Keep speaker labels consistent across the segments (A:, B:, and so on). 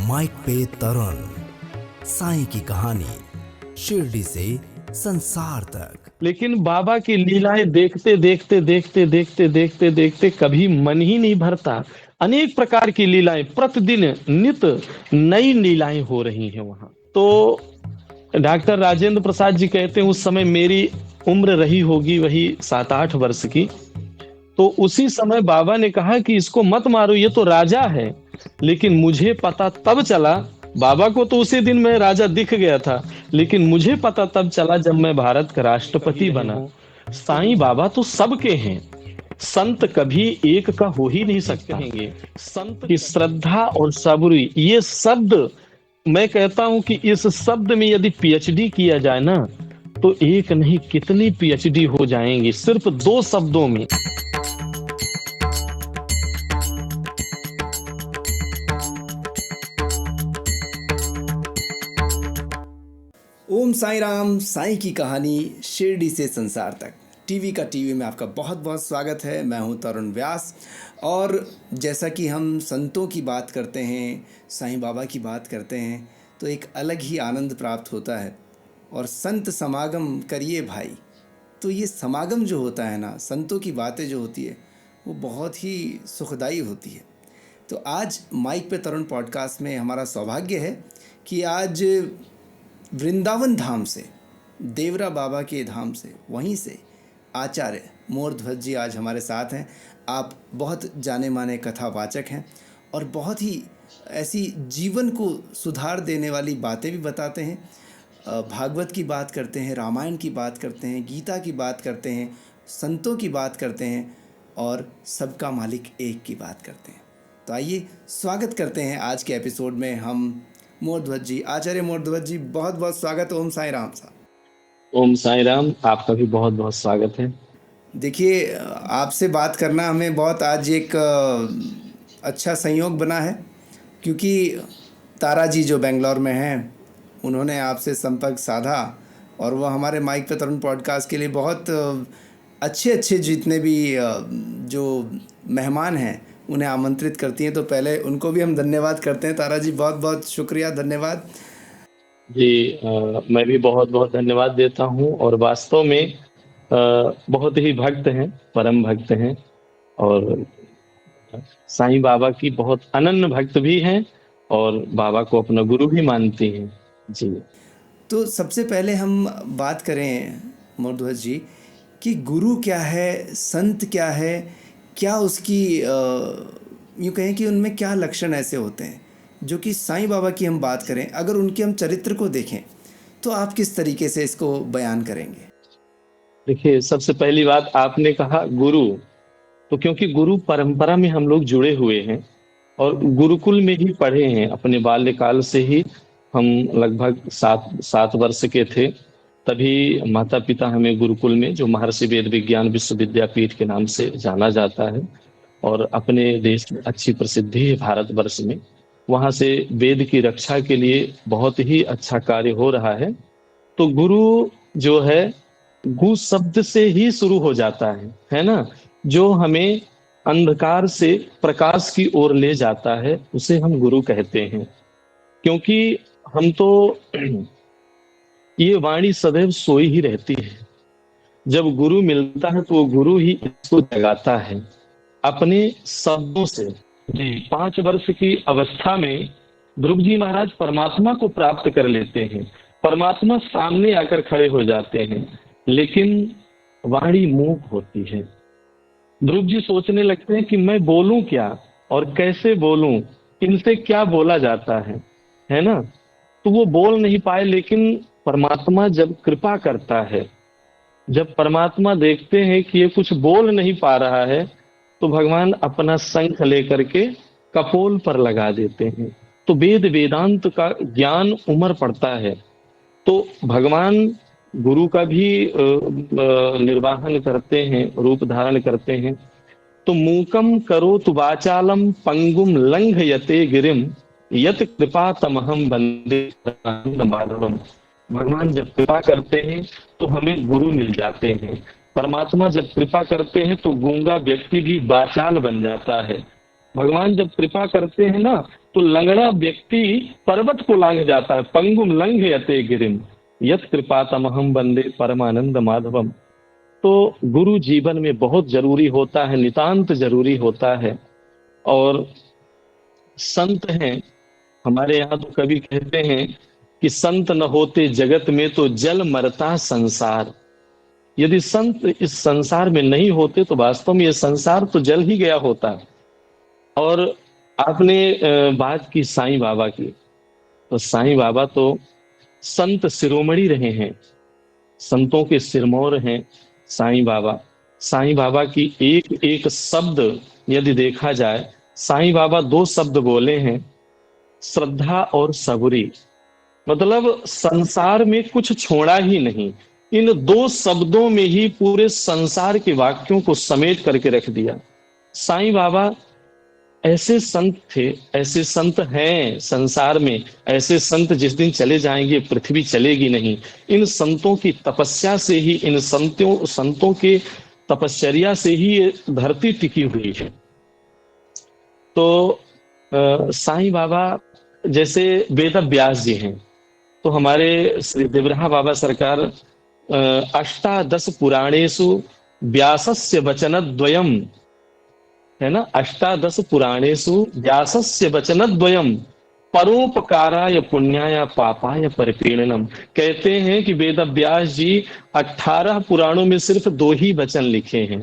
A: Mic पे तरुण, साईं की कहानी शिरडी से संसार तक।
B: लेकिन बाबा की लीलाएं देखते देखते देखते देखते देखते देखते कभी मन ही नहीं भरता। अनेक प्रकार की लीलाएं प्रतिदिन नित नई लीलाएं हो रही हैं वहां। तो डॉक्टर राजेंद्र प्रसाद जी कहते हैं उस समय मेरी उम्र रही होगी वही 7-8 वर्ष की। तो उसी समय बाबा ने कहा कि इसको मत मारो, ये तो राजा है। लेकिन मुझे पता तब चला, बाबा को तो उसी दिन मैं राजा दिख गया था, लेकिन मुझे पता तब चला जब मैं भारत का राष्ट्रपति बना। साईं बाबा तो सबके हैं, संत कभी एक का हो ही नहीं सकता। संत की श्रद्धा और सबूरी, ये शब्द मैं कहता हूं कि इस शब्द में यदि पीएचडी किया जाए ना, तो एक नहीं कितनी पीएचडी हो जाएंगी सिर्फ 2 शब्दों में।
A: ओम साई राम, साईं की कहानी शिरडी से संसार तक। टीवी का टीवी में आपका बहुत बहुत स्वागत है। मैं हूं तरुण व्यास। और जैसा कि हम संतों की बात करते हैं, साईं बाबा की बात करते हैं, तो एक अलग ही आनंद प्राप्त होता है। और संत समागम करिए भाई, तो ये समागम जो होता है ना, संतों की बातें जो होती है, वो बहुत ही सुखदाई होती है। तो आज माइक पे तरुण पॉडकास्ट में हमारा सौभाग्य है कि आज वृंदावन धाम से, देवरा बाबा के धाम से, वहीं से आचार्य मोरध्वज जी आज हमारे साथ हैं। आप बहुत जाने माने कथावाचक हैं और बहुत ही ऐसी जीवन को सुधार देने वाली बातें भी बताते हैं। भागवत की बात करते हैं, रामायण की बात करते हैं, गीता की बात करते हैं, संतों की बात करते हैं और सबका मालिक एक की बात करते हैं। तो आइए स्वागत करते हैं आज के एपिसोड में हम मोरध्वज जी। आचार्य मोरध्वज जी, बहुत बहुत स्वागत। ओम साई राम साहब।
B: ओम साई राम, आपका भी बहुत बहुत स्वागत है।
A: देखिए, आपसे बात करना हमें बहुत आज एक अच्छा संयोग बना है, क्योंकि तारा जी जो बेंगलोर में हैं, उन्होंने आपसे संपर्क साधा और वह हमारे माइक पे तरुण पॉडकास्ट के लिए बहुत अच्छे अच्छे जितने भी जो मेहमान हैं उन्हें आमंत्रित करती हैं। तो पहले उनको भी हम धन्यवाद करते हैं। तारा जी, बहुत बहुत शुक्रिया, धन्यवाद
B: जी। मैं भी बहुत बहुत धन्यवाद देता हूँ और वास्तव में बहुत ही भक्त हैं, परम भक्त हैं और साईं बाबा की बहुत अनन्य भक्त भी हैं और बाबा को अपना गुरु भी मानती हैं। जी।
A: तो सबसे पहले हम बात करें मोरध्वज जी कि गुरु क्या है, संत क्या है, क्या उसकी यूँ कहें कि उनमें क्या लक्षण ऐसे होते हैं जो कि साईं बाबा की हम बात करें, अगर उनके हम चरित्र को देखें तो आप किस तरीके से इसको बयान करेंगे?
B: देखिए, सबसे पहली बात आपने कहा गुरु, तो क्योंकि गुरु परंपरा में हम लोग जुड़े हुए हैं और गुरुकुल में ही पढ़े हैं। अपने बाल्यकाल से ही हम लगभग 7 वर्ष के थे, तभी माता पिता हमें गुरुकुल में, जो महर्षि वेद विज्ञान विश्वविद्यापीठ के नाम से जाना जाता है और अपने देश में अच्छी प्रसिद्धि है भारतवर्ष में, वहां से वेद की रक्षा के लिए बहुत ही अच्छा कार्य हो रहा है। तो गुरु जो है, गु शब्द से ही शुरू हो जाता है ना, जो हमें अंधकार से प्रकाश की ओर ले जाता है, उसे हम गुरु कहते हैं। क्योंकि हम तो ये वाणी सदैव सोई ही रहती है। जब गुरु मिलता है तो वो गुरु ही इसको जगाता है अपने शब्दों से। जी। 5 वर्ष की अवस्था में ध्रुव जी महाराज परमात्मा को प्राप्त कर लेते हैं। परमात्मा सामने आकर खड़े हो जाते हैं, लेकिन वाणी मूक होती है। ध्रुव जी सोचने लगते हैं कि मैं बोलूं क्या और कैसे बोलूं, इनसे क्या बोला जाता है ना। तो वो बोल नहीं पाए, लेकिन परमात्मा जब कृपा करता है, जब परमात्मा देखते हैं कि ये कुछ बोल नहीं पा रहा है, तो भगवान अपना शंख लेकर के कपोल पर लगा देते हैं। तो वेद वेदांत का ज्ञान उमड़ पड़ता है। तो भगवान गुरु का भी निर्वाहन करते हैं, रूप धारण करते हैं। तो मूकम करोतु वाचालम पंगुम लंघयते गिरिम यत कृपा तमहम वंदे माधवम। भगवान जब कृपा करते हैं तो हमें गुरु मिल जाते हैं। परमात्मा जब कृपा करते हैं तो गूंगा व्यक्ति भी वाचाल बन जाता है। भगवान जब कृपा करते हैं ना, तो लंगड़ा व्यक्ति पर्वत को लांघ जाता है। पंगुम लंघयते गिरिम यत कृपातमहम वंदे परमानंद माधवम। तो गुरु जीवन में बहुत जरूरी होता है, नितांत जरूरी होता है। और संत हैं हमारे यहाँ, तो कवि कहते हैं कि संत न होते जगत में तो जल मरता संसार। यदि संत इस संसार में नहीं होते तो वास्तव में ये संसार तो जल ही गया होता। और आपने बात की साईं बाबा की, तो साईं बाबा तो संत शिरोमणि रहे हैं, संतों के सिरमौर हैं साईं बाबा। साईं बाबा की एक एक शब्द यदि देखा जाए, साईं बाबा दो शब्द बोले हैं, श्रद्धा और सबूरी। मतलब संसार में कुछ छोड़ा ही नहीं, इन दो शब्दों में ही पूरे संसार के वाक्यों को समेट करके रख दिया। साईं बाबा ऐसे संत थे, ऐसे संत हैं संसार में, ऐसे संत जिस दिन चले जाएंगे पृथ्वी चलेगी नहीं। इन संतों की तपस्या से ही, इन संतों के तपश्चर्या से ही ये धरती टिकी हुई है। तो साईं बाबा जैसे वेद व्यास जी हैं, तो हमारे श्री देवरहा बाबा सरकार अष्टादश पुराणेषु व्यासस्य वचनद्वयम्, है ना, अष्टादश पुराणेषु व्यासस्य वचनद्वयम् परोपकाराय पुण्याय पापाय परिपीडनम। कहते हैं कि वेद व्यास जी 18 पुराणों में सिर्फ 2 ही वचन लिखे हैं।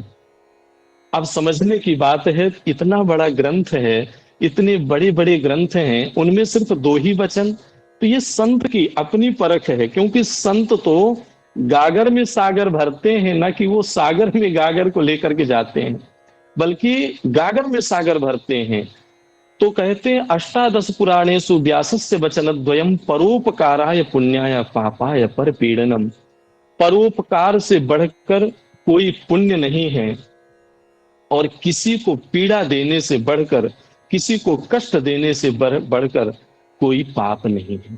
B: अब समझने की बात है, इतना बड़ा ग्रंथ है, इतने बड़े बड़े ग्रंथ हैं, उनमें सिर्फ 2 ही वचन। तो ये संत की अपनी परख है, क्योंकि संत तो गागर में सागर भरते हैं, ना कि वो सागर में गागर को लेकर के जाते हैं, बल्कि गागर में सागर भरते हैं। तो कहते हैं अष्टादश पुराणेषु व्यासस्य वचनद्वयम् परोपकाराय पुण्याय पापाय परपीडनम। परोपकार से बढ़कर कोई पुण्य नहीं है, और किसी को पीड़ा देने से बढ़कर, किसी को कष्ट देने से बढ़कर कोई पाप नहीं है।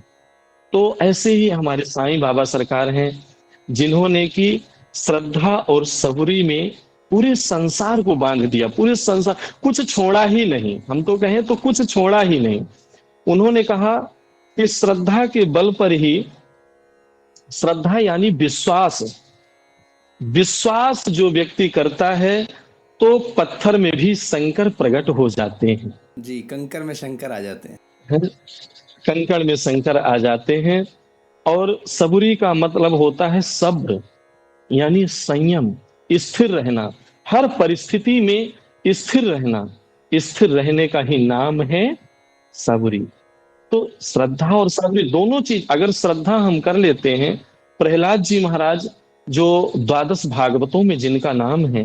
B: तो ऐसे ही हमारे साईं बाबा सरकार हैं, जिन्होंने की श्रद्धा और सबूरी में पूरे संसार को बांध दिया, पूरे संसार, कुछ छोड़ा ही नहीं। हम तो कहें तो कुछ छोड़ा ही नहीं। उन्होंने कहा कि श्रद्धा के बल पर ही, श्रद्धा यानी विश्वास, विश्वास जो व्यक्ति करता है तो पत्थर में भी शंकर प्रकट हो जाते हैं।
A: जी, कंकर में शंकर आ जाते हैं।
B: है? कंकड़ में शंकर आ जाते हैं। और सबूरी का मतलब होता है सब्र, यानी संयम, स्थिर रहना, हर परिस्थिति में स्थिर रहना। स्थिर रहने का ही नाम है सबूरी। तो श्रद्धा और सबूरी दोनों चीज, अगर श्रद्धा हम कर लेते हैं, प्रहलाद जी महाराज जो 12 भागवतों में जिनका नाम है,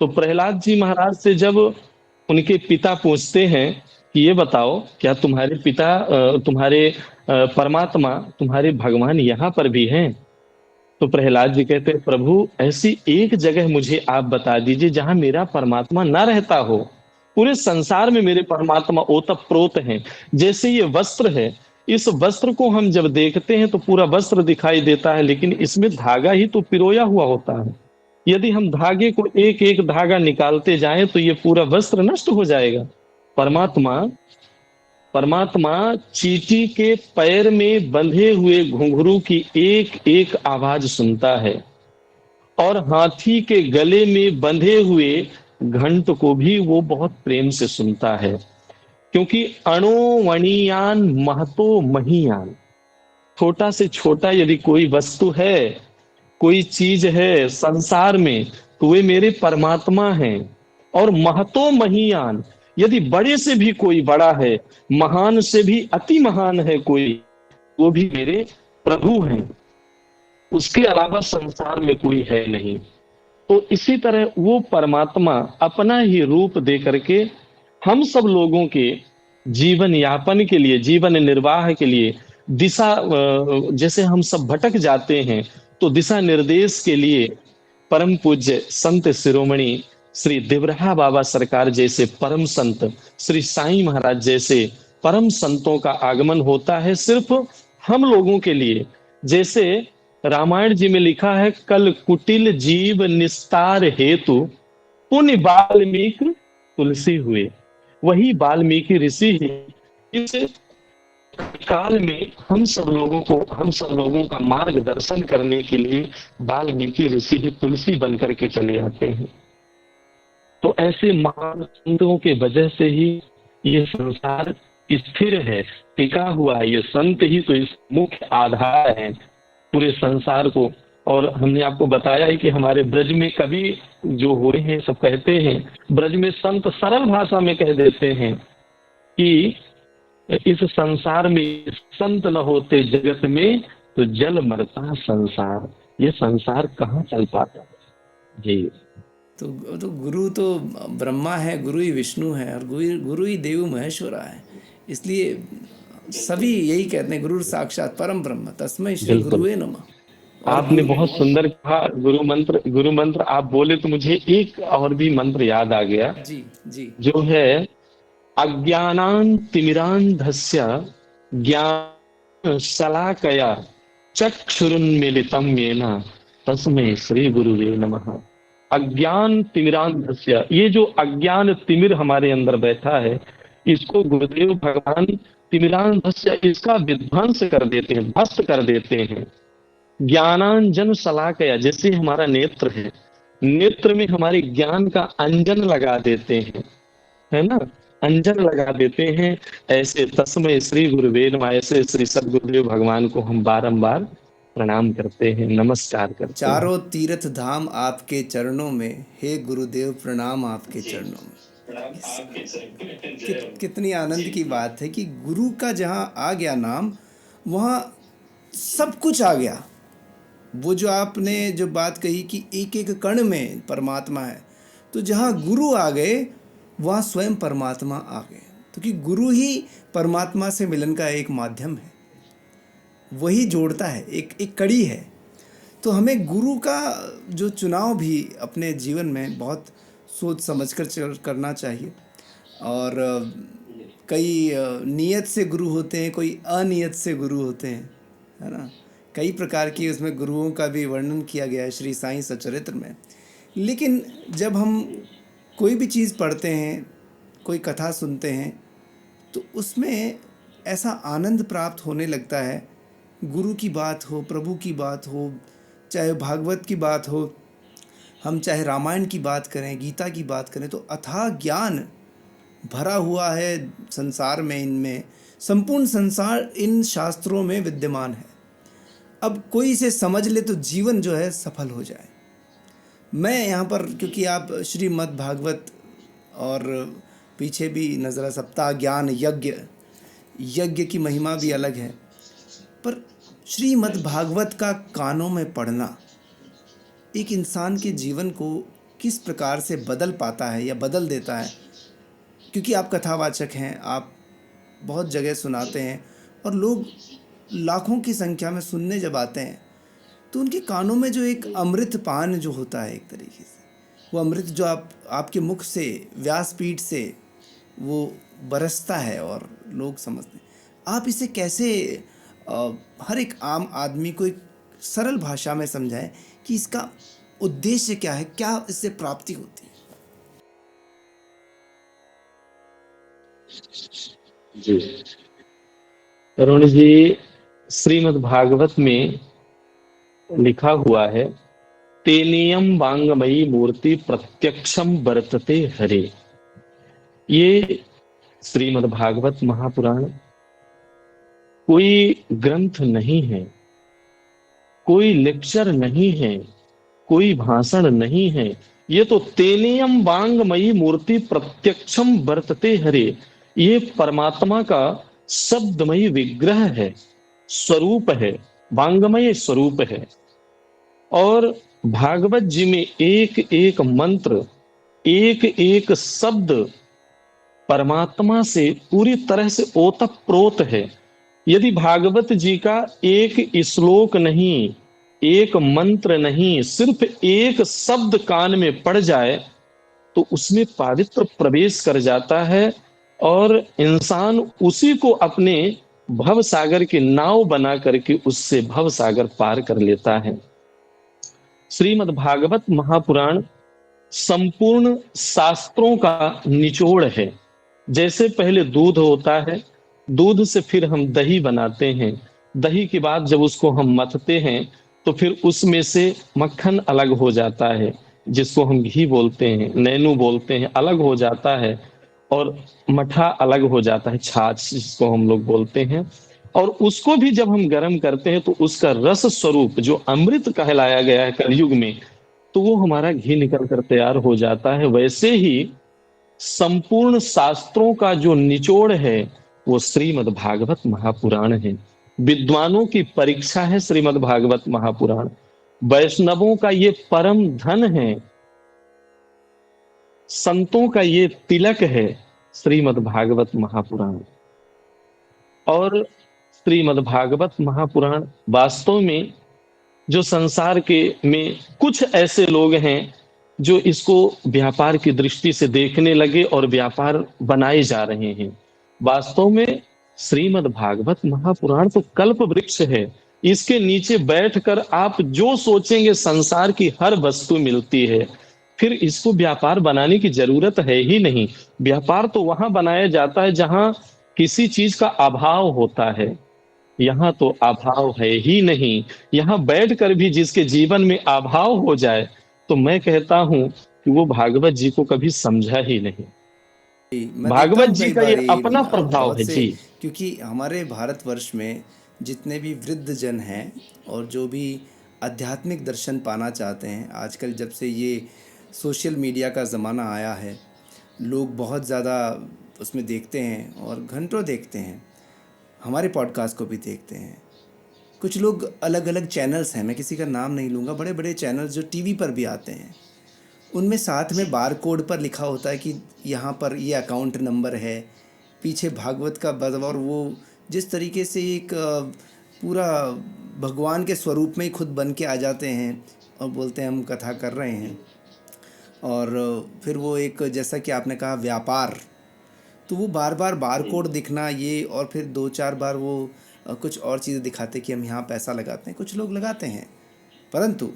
B: तो प्रहलाद जी महाराज से जब उनके पिता पूछते हैं कि ये बताओ, क्या तुम्हारे पिता, तुम्हारे परमात्मा, तुम्हारे भगवान यहाँ पर भी हैं? तो प्रहलाद जी कहते हैं, प्रभु ऐसी एक जगह मुझे आप बता दीजिए जहां मेरा परमात्मा ना रहता हो। पूरे संसार में मेरे परमात्मा ओतप्रोत हैं। जैसे ये वस्त्र है, इस वस्त्र को हम जब देखते हैं तो पूरा वस्त्र दिखाई देता है, लेकिन इसमें धागा ही तो पिरोया हुआ होता है। यदि हम धागे को एक एक धागा निकालते जाएं तो ये पूरा वस्त्र नष्ट हो जाएगा। परमात्मा परमात्मा चींटी के पैर में बंधे हुए घुंघरू की एक एक आवाज सुनता है, और हाथी के गले में बंधे हुए घंट को भी वो बहुत प्रेम से सुनता है। क्योंकि अणोवणियान महतो महीयान, छोटा से छोटा यदि कोई वस्तु है, कोई चीज है संसार में, तो वे मेरे परमात्मा हैं। और महतो महीयान, यदि बड़े से भी कोई बड़ा है, महान से भी अति महान है कोई, वो भी मेरे प्रभु हैं। उसके अलावा संसार में कोई है नहीं। तो इसी तरह वो परमात्मा अपना ही रूप दे करके हम सब लोगों के जीवन यापन के लिए, जीवन निर्वाह के लिए, दिशा, जैसे हम सब भटक जाते हैं तो दिशा निर्देश के लिए परम पूज्य संत शिरोमणि श्री देवरहा बाबा सरकार जैसे परम संत, श्री साईं महाराज जैसे परम संतों का आगमन होता है सिर्फ हम लोगों के लिए। जैसे रामायण जी में लिखा है, कल कुटिल जीव निस्तार हेतु पुण्य वाल्मीकि तुलसी हुए। वही वाल्मीकि ऋषि ही इस काल में हम सब लोगों का मार्गदर्शन करने के लिए वाल्मीकि ऋषि ही तुलसी बन करके चले आते हैं। तो ऐसे महान संतों के वजह से ही ये संसार स्थिर है, टिका हुआ है। ये संत ही तो इस मुख्य आधार है पूरे संसार को। और हमने आपको बताया है कि हमारे ब्रज में कवि जो हुए हैं सब कहते हैं, ब्रज में संत सरल भाषा में कह देते हैं कि इस संसार में संत न होते जगत में तो जल मरता संसार। ये संसार कहाँ चल पाता जी।
A: तो गुरु तो ब्रह्मा है, गुरु ही विष्णु है, और गुरु ही देव महेश्वरा है। इसलिए सभी यही कहते हैं, गुरु साक्षात परम ब्रह्म तस्मै श्री
B: बिल्कुल,
A: गुरुवे नमः। और
B: आपने बहुत सुंदर कहा गुरु मंत्र आप बोले तो मुझे एक और भी मंत्र याद आ गया
A: जी जी
B: जो है अज्ञानान तिमिरांधस्य ज्ञान शलाकया चक्षुरुन्मीलितं येन तस्मै श्री गुरुवे नमः। अज्ञान तिमिरांधस्य, ये जो अज्ञान तिमिर हमारे अंदर बैठा है इसको गुरुदेव भगवान तिमिरांधस्य इसका विध्वंस कर देते हैं, भस्म कर देते हैं। ज्ञानांजन शलाकया, जैसे हमारा नेत्र है, नेत्र में हमारे ज्ञान का अंजन लगा देते हैं, है ना, अंजन लगा देते हैं। ऐसे तस्मै श्री गुरुवे नमः, ऐसे श्री सद्गुरुदेव भगवान को हम बारंबार प्रणाम करते हैं, नमस्कार करते हैं।
A: चारों तीर्थ धाम आपके चरणों में, हे गुरुदेव प्रणाम आपके चरणों में। कितनी आनंद की बात है कि गुरु का जहाँ आ गया नाम, वहाँ सब कुछ आ गया। वो जो आपने जो बात कही कि एक एक कण में परमात्मा है, तो जहाँ गुरु आ गए वहाँ स्वयं परमात्मा आ गए। तो कि गुरु ही परमात्मा से मिलन का एक माध्यम है, वही जोड़ता है, एक कड़ी है। तो हमें गुरु का जो चुनाव भी अपने जीवन में बहुत सोच समझकर करना चाहिए। और कई नियत से गुरु होते हैं, कोई अनियत से गुरु होते हैं, है ना। कई प्रकार की उसमें गुरुओं का भी वर्णन किया गया है श्री साईं सच्चरित्र में। लेकिन जब हम कोई भी चीज़ पढ़ते हैं, कोई कथा सुनते हैं, तो उसमें ऐसा आनंद प्राप्त होने लगता है। गुरु की बात हो, प्रभु की बात हो, चाहे भागवत की बात हो, हम चाहे रामायण की बात करें, गीता की बात करें, तो अथाह ज्ञान भरा हुआ है संसार में। इनमें संपूर्ण संसार इन शास्त्रों में विद्यमान है। अब कोई इसे समझ ले तो जीवन जो है सफल हो जाए। मैं यहाँ पर, क्योंकि आप श्रीमद् भागवत और पीछे भी नजरा सप्ताह ज्ञान यज्ञ की महिमा भी अलग है, पर श्रीमद् भागवत का कानों में पढ़ना एक इंसान के जीवन को किस प्रकार से बदल पाता है या बदल देता है। क्योंकि आप कथावाचक हैं, आप बहुत जगह सुनाते हैं, और लोग लाखों की संख्या में सुनने जब आते हैं तो उनके कानों में जो एक अमृत पान जो होता है, एक तरीके से वो अमृत जो आपके मुख से, व्यासपीठ से वो बरसता है और लोग समझते हैं। आप इसे कैसे हर एक आम आदमी को एक सरल भाषा में समझाएं कि इसका उद्देश्य क्या है, क्या इससे प्राप्ति होती है।
B: जी तरुण जी, श्रीमद् भागवत में लिखा हुआ है, तेनियम वांगमयी मूर्ति प्रत्यक्षम वर्तते हरे। ये श्रीमद् भागवत महापुराण कोई ग्रंथ नहीं है, कोई लेक्चर नहीं है, कोई भाषण नहीं है। ये तो तेनियम वांगमयी मूर्ति प्रत्यक्षम वर्तते हरे, ये परमात्मा का शब्दमयी विग्रह है, स्वरूप है, वांगमय स्वरूप है। और भागवत जी में एक एक मंत्र, एक एक शब्द परमात्मा से पूरी तरह से ओतप्रोत है। यदि भागवत जी का एक श्लोक नहीं, एक मंत्र नहीं, सिर्फ एक शब्द कान में पड़ जाए तो उसमें पावित्र प्रवेश कर जाता है और इंसान उसी को अपने भव सागर की नाव बना करके उससे भव सागर पार कर लेता है। श्रीमद् भागवत महापुराण संपूर्ण शास्त्रों का निचोड़ है। जैसे पहले दूध होता है, दूध से फिर हम दही बनाते हैं, दही के बाद जब उसको हम मथते हैं तो फिर उसमें से मक्खन अलग हो जाता है, जिसको हम घी बोलते हैं, नैनू बोलते हैं, अलग हो जाता है। और मठा अलग हो जाता है, छाछ जिसको हम लोग बोलते हैं। और उसको भी जब हम गर्म करते हैं तो उसका रस स्वरूप जो अमृत कहलाया गया है कलयुग में, तो वो हमारा घी निकल कर तैयार हो जाता है। वैसे ही संपूर्ण शास्त्रों का जो निचोड़ है वो श्रीमद् भागवत महापुराण है। विद्वानों की परीक्षा है श्रीमद् भागवत महापुराण। वैष्णवों का ये परम धन है, संतों का ये तिलक है, श्रीमद् भागवत महापुराण। और श्रीमद् भागवत महापुराण वास्तव में जो संसार के में कुछ ऐसे लोग हैं जो इसको व्यापार की दृष्टि से देखने लगे और व्यापार बनाए जा रहे हैं। वास्तव में श्रीमद् भागवत महापुराण तो कल्प वृक्ष है। इसके नीचे बैठकर आप जो सोचेंगे संसार की हर वस्तु मिलती है। फिर इसको व्यापार बनाने की जरूरत है ही नहीं। व्यापार तो वहां बनाया जाता है जहां किसी चीज का अभाव होता है। यहाँ तो अभाव है ही नहीं। यहाँ बैठकर भी जिसके जीवन में अभाव हो जाए तो मैं कहता हूं कि वो भागवत जी को कभी समझा ही नहीं।
A: जी, मैं देखता
B: भागवत
A: हूँ
B: जी
A: कई
B: का ये
A: बार
B: अपना प्रभाव
A: बहुत
B: है
A: से,
B: जी।
A: क्योंकि हमारे भारतवर्ष में जितने भी वृद्ध जन हैं और जो भी आध्यात्मिक दर्शन पाना चाहते हैं, आजकल जब से ये सोशल मीडिया का ज़माना आया है, लोग बहुत ज़्यादा उसमें देखते हैं और घंटों देखते हैं, हमारे पॉडकास्ट को भी देखते हैं। कुछ लोग अलग अलग चैनल्स हैं, मैं किसी का नाम नहीं लूँगा, बड़े बड़े चैनल्स जो टीवी पर भी आते हैं, उनमें साथ में बार कोड पर लिखा होता है कि यहाँ पर ये अकाउंट नंबर है, पीछे भागवत का बद, और वो जिस तरीके से एक पूरा भगवान के स्वरूप में ही खुद बन के आ जाते हैं और बोलते हैं हम कथा कर रहे हैं। और फिर वो एक, जैसा कि आपने कहा, व्यापार, तो वो बार बार बार कोड दिखना ये, और फिर दो चार बार वो कुछ और चीज़ें दिखाते कि हम यहाँ पैसा लगाते हैं, कुछ लोग लगाते हैं, परंतु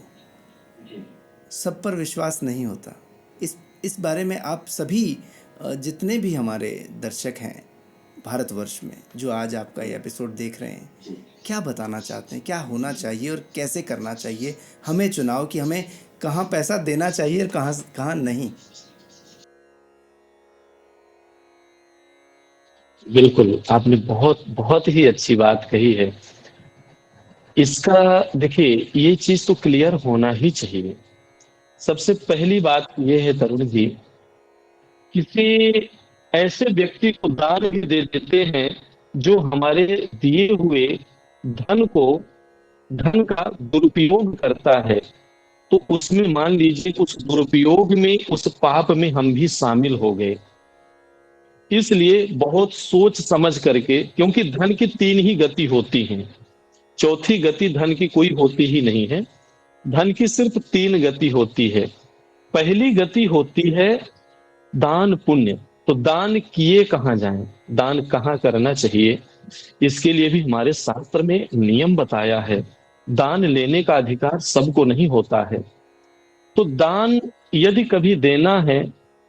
A: सब पर विश्वास नहीं होता। इस बारे में आप सभी जितने भी हमारे दर्शक हैं भारतवर्ष में जो आज आपका ये एपिसोड देख रहे हैं, क्या बताना चाहते हैं, क्या होना चाहिए और कैसे करना चाहिए हमें चुनाव, कि हमें कहाँ पैसा देना चाहिए और कहाँ कहाँ नहीं?
B: बिल्कुल, आपने बहुत बहुत ही अच्छी बात कही है। इसका देखिए, ये चीज तो क्लियर होना ही चाहिए। सबसे पहली बात ये है तरुण जी, किसी ऐसे व्यक्ति को दान भी दे देते हैं जो हमारे दिए हुए धन को, धन का दुरुपयोग करता है, तो उसमें मान लीजिए उस दुरुपयोग में, उस पाप में हम भी शामिल हो गए। इसलिए बहुत सोच समझ करके, क्योंकि धन की तीन ही गति होती हैं, चौथी गति धन की कोई होती ही नहीं है। धन की सिर्फ तीन गति होती है। पहली गति होती है दान पुण्य। तो दान किए कहाँ जाएं, दान कहाँ करना चाहिए, इसके लिए भी हमारे शास्त्र में नियम बताया है। दान लेने का अधिकार सबको नहीं होता है। तो दान यदि कभी देना है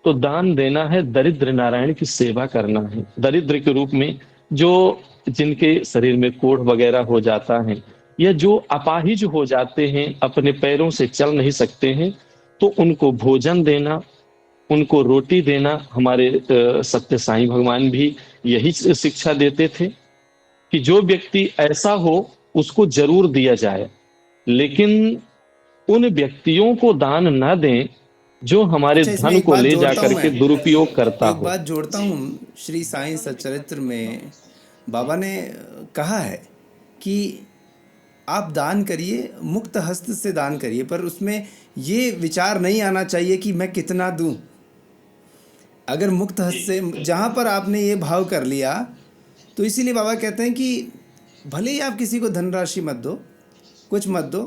B: तो दान देना है, दरिद्र नारायण की सेवा करना है। दरिद्र के रूप में जो, जिनके शरीर में कोढ़ वगैरह हो जाता है, या जो अपाहिज हो जाते हैं, अपने पैरों से चल नहीं सकते हैं, तो उनको भोजन देना, उनको रोटी देना। हमारे सत्य साईं भगवान भी यही शिक्षा देते थे कि जो व्यक्ति ऐसा हो उसको जरूर दिया जाए, लेकिन उन व्यक्तियों को दान ना दें जो हमारे
A: अच्छा, इसमें
B: धन
A: एक
B: को
A: बात
B: ले जा
A: जोड़ता हूँ
B: करके
A: मैं,
B: दुरुपयोग करता
A: एक
B: हो।
A: बात जोड़ता हूँ। श्री साईं सच्चरित्र में बाबा ने कहा है कि आप दान करिए, मुक्त हस्त से दान करिए, पर उसमें ये विचार नहीं आना चाहिए कि मैं कितना दूं। अगर मुक्त हस्त से, जहाँ पर आपने ये भाव कर लिया, तो इसीलिए बाबा कहते हैं कि भले ही आप किसी को धनराशि मत दो, कुछ मत दो,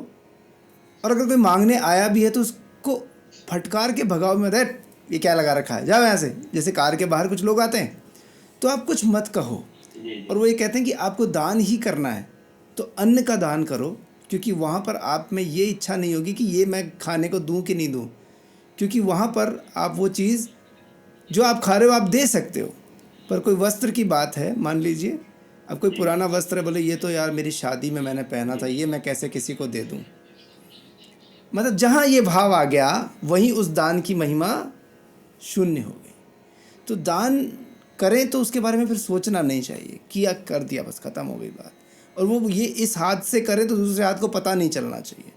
A: और अगर कोई मांगने आया भी है तो उसको फटकार के भगाओ मत, "हट, ये क्या लगा रखा है, जाओ यहाँ से।" जैसे कार के बाहर कुछ लोग आते हैं, तो आप कुछ मत कहो। और वो ये कहते हैं कि आपको दान ही करना है तो अन्न का दान करो, क्योंकि वहाँ पर आप में ये इच्छा नहीं होगी कि ये मैं खाने को दूं कि नहीं दूं, क्योंकि वहाँ पर आप वो चीज़ जो आप खा रहे हो आप दे सकते हो, पर कोई वस्त्र की बात है, मान लीजिए अब कोई पुराना वस्त्र है, बोले ये तो यार मेरी शादी में मैंने पहना था, ये मैं कैसे किसी को दे दूं। मतलब जहाँ ये भाव आ गया वहीं उस दान की महिमा शून्य हो गई। तो दान करें तो उसके बारे में फिर सोचना नहीं चाहिए, किया कर दिया बस, ख़त्म हो गई बात। और वो ये इस हाथ से करें तो दूसरे हाथ को पता नहीं चलना चाहिए,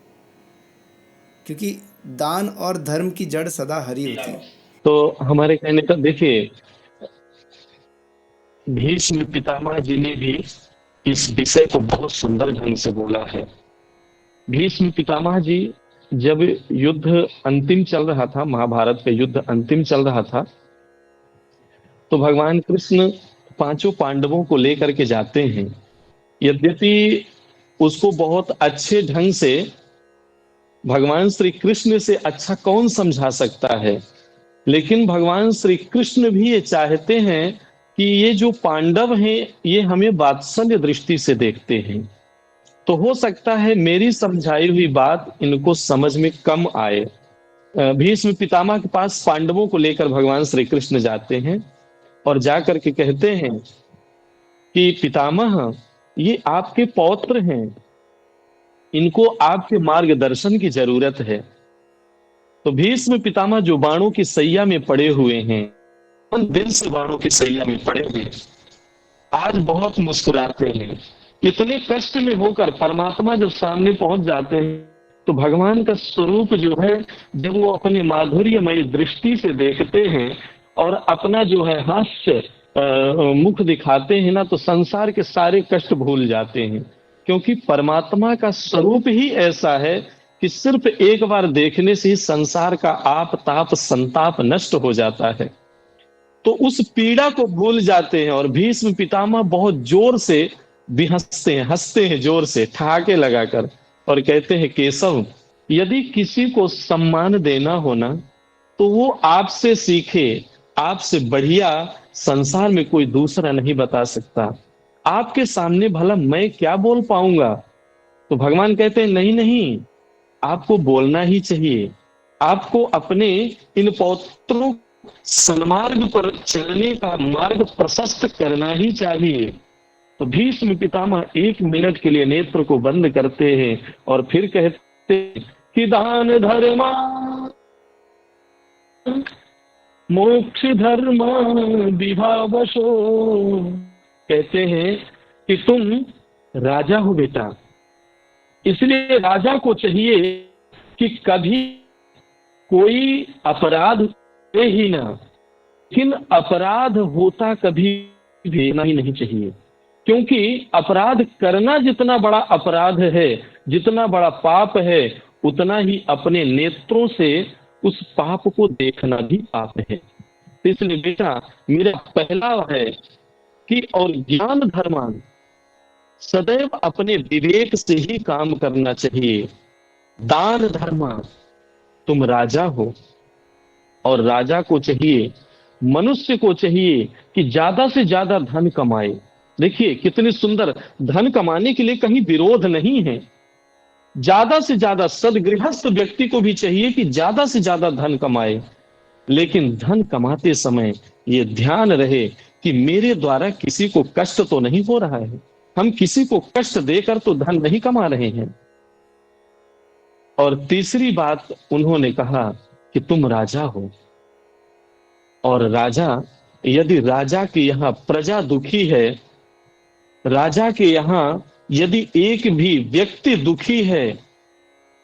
A: क्योंकि दान और धर्म की जड़ सदा हरी होती है।
B: तो हमारे कहने का देखिए, भीष्म पितामह जी ने भी इस विषय को बहुत सुंदर ढंग से बोला है। भीष्म पितामह जी जब युद्ध अंतिम चल रहा था, महाभारत का युद्ध अंतिम चल रहा था, तो भगवान कृष्ण पांचों पांडवों को लेकर के जाते हैं। यद्यपि उसको बहुत अच्छे ढंग से भगवान श्री कृष्ण से अच्छा कौन समझा सकता है, लेकिन भगवान श्री कृष्ण भी ये चाहते हैं कि ये जो पांडव हैं ये हमें वात्सल्य दृष्टि से देखते हैं। तो हो सकता है मेरी समझाई हुई बात इनको समझ में कम आए। भीष्म पितामह के पास पांडवों को लेकर भगवान श्री कृष्ण जाते हैं और जाकर के कहते हैं कि पितामह, ये आपके पौत्र हैं, इनको आपके मार्गदर्शन की जरूरत है। तो भीष्म पितामह जो बाणों की सैया में पड़े हुए हैं, उन दिन से बाणों की सैया में पड़े हुए, आज बहुत मुस्कुराते हैं। इतने कष्ट में होकर परमात्मा जब सामने पहुंच जाते हैं तो भगवान का स्वरूप जो है, जब वो अपने माधुर्यमयी दृष्टि से देखते हैं और अपना जो है हास्य मुख दिखाते हैं ना, तो संसार के सारे कष्ट भूल जाते हैं। क्योंकि परमात्मा का स्वरूप ही ऐसा है कि सिर्फ एक बार देखने से ही संसार का आप ताप संताप नष्ट हो जाता है। तो उस पीड़ा को भूल जाते हैं और भीष्म पितामह बहुत जोर से भी हंसते हैं जोर से ठहाके लगाकर, और कहते हैं केशव, यदि किसी को सम्मान देना हो ना तो वो आपसे सीखे, आपसे बढ़िया संसार में कोई दूसरा नहीं बता सकता। आपके सामने भला मैं क्या बोल पाऊंगा। तो भगवान कहते हैं नहीं नहीं, आपको बोलना ही चाहिए, आपको अपने इन पौत्रों सन्मार्ग पर चलने का मार्ग प्रशस्त करना ही चाहिए। तो भीष्म पितामह 1 मिनट के लिए नेत्र को बंद करते हैं और फिर कहते हैं कि दान धर्म मोक्ष धर्म विभावशो। कहते हैं कि तुम राजा हो बेटा, इसलिए राजा को चाहिए कि कभी कोई अपराध करे ही ना, लेकिन अपराध होता कभी भी नहीं चाहिए। क्योंकि अपराध करना जितना बड़ा अपराध है, जितना बड़ा पाप है, उतना ही अपने नेत्रों से उस पाप को देखना भी पाप है। इसलिए बेटा मेरा पहला है कि और ज्ञान धर्मान, सदैव अपने विवेक से ही काम करना चाहिए। दान धर्म, तुम राजा हो और राजा को चाहिए, मनुष्य को चाहिए कि ज्यादा से ज्यादा धन कमाए। देखिए कितनी सुंदर, धन कमाने के लिए कहीं विरोध नहीं है। ज्यादा से ज्यादा सदगृहस्थ व्यक्ति को भी चाहिए कि ज्यादा से ज्यादा धन कमाए, लेकिन धन कमाते समय ये ध्यान रहे कि मेरे द्वारा किसी को कष्ट तो नहीं हो रहा है, हम किसी को कष्ट देकर तो धन नहीं कमा रहे हैं। और तीसरी बात उन्होंने कहा कि तुम राजा हो, और राजा, यदि राजा के यहाँ प्रजा दुखी है, राजा के यहाँ यदि एक भी व्यक्ति दुखी है,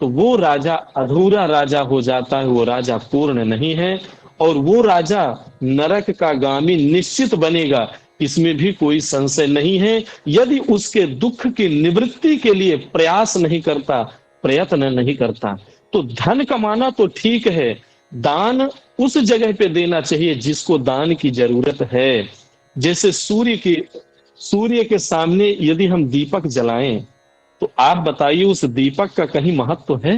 B: तो वो राजा अधूरा राजा हो जाता है, वो राजा पूर्ण नहीं है, और वो राजा नरक का गामी निश्चित बनेगा, इसमें भी कोई संशय नहीं है, यदि उसके दुख की निवृत्ति के लिए प्रयास नहीं करता, प्रयत्न नहीं करता। तो धन कमाना तो ठीक है, दान उस जगह पे देना चाहिए जिसको दान की जरूरत है। जैसे सूर्य के सामने यदि हम दीपक जलाएं, तो आप बताइए उस दीपक का कहीं महत्व है?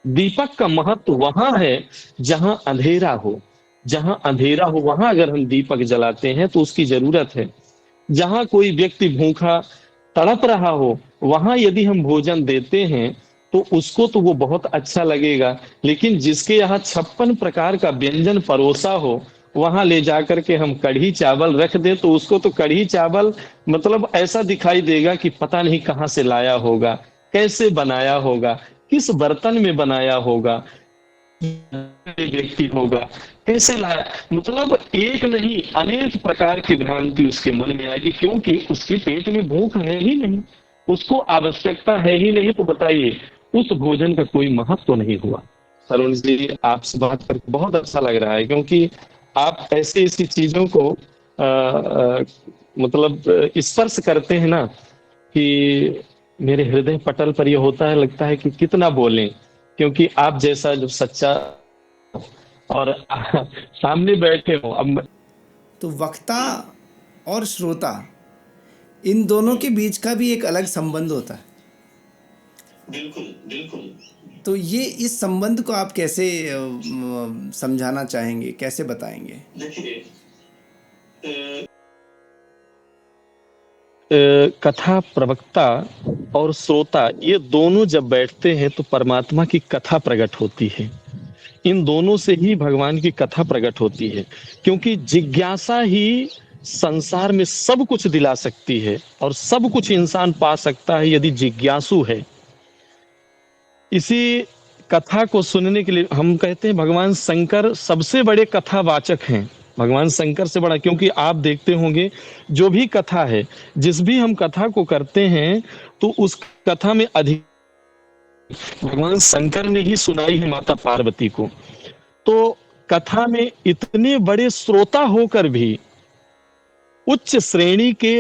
B: दीपक का महत्व वहां है जहां अंधेरा हो, जहां अंधेरा हो वहां अगर हम दीपक जलाते हैं तो उसकी जरूरत है। जहां कोई व्यक्ति भूखा तड़प रहा हो, वहां यदि हम भोजन देते हैं तो उसको तो वो बहुत अच्छा लगेगा, लेकिन जिसके यहाँ 56 प्रकार का व्यंजन परोसा हो, वहां ले जाकर के हम कढ़ी चावल रख दे तो उसको तो कढ़ी चावल मतलब ऐसा दिखाई देगा कि पता नहीं कहाँ से लाया होगा, कैसे बनाया होगा, किस बर्तन में बनाया होगा, व्यक्ति होगा, कैसे लाया, मतलब एक नहीं अनेक प्रकार की भ्रांति उसके मन में आएगी, क्योंकि उसके पेट में भूख है ही नहीं, उसको आवश्यकता है ही नहीं। तो बताइए उस भोजन का कोई महत्व तो नहीं हुआ। तरुण जी, आपसे बात करके बहुत अच्छा लग रहा है, क्योंकि आप ऐसी ऐसी चीजों को मतलब स्पर्श करते हैं ना कि मेरे हृदय पटल पर ये होता है, लगता है कि कितना बोलें, क्योंकि आप जैसा जो सच्चा और सामने बैठे हो। अब
A: तो वक्ता और श्रोता, इन दोनों के बीच का भी एक अलग संबंध होता है।
B: बिल्कुल बिल्कुल।
A: तो ये इस संबंध को आप कैसे समझाना चाहेंगे, कैसे बताएंगे?
B: देखिए, कथा प्रवक्ता और श्रोता ये दोनों जब बैठते हैं तो परमात्मा की कथा प्रकट होती है। इन दोनों से ही भगवान की कथा प्रकट होती है, क्योंकि जिज्ञासा ही संसार में सब कुछ दिला सकती है और सब कुछ इंसान पा सकता है यदि जिज्ञासु है। इसी कथा को सुनने के लिए हम कहते हैं भगवान शंकर सबसे बड़े कथावाचक हैं। भगवान शंकर से बड़ा, क्योंकि आप देखते होंगे जो भी कथा है, जिस भी हम कथा को करते हैं तो उस कथा में अधिक भगवान शंकर ने ही सुनाई है माता पार्वती को। तो कथा में इतने बड़े श्रोता होकर भी उच्च श्रेणी के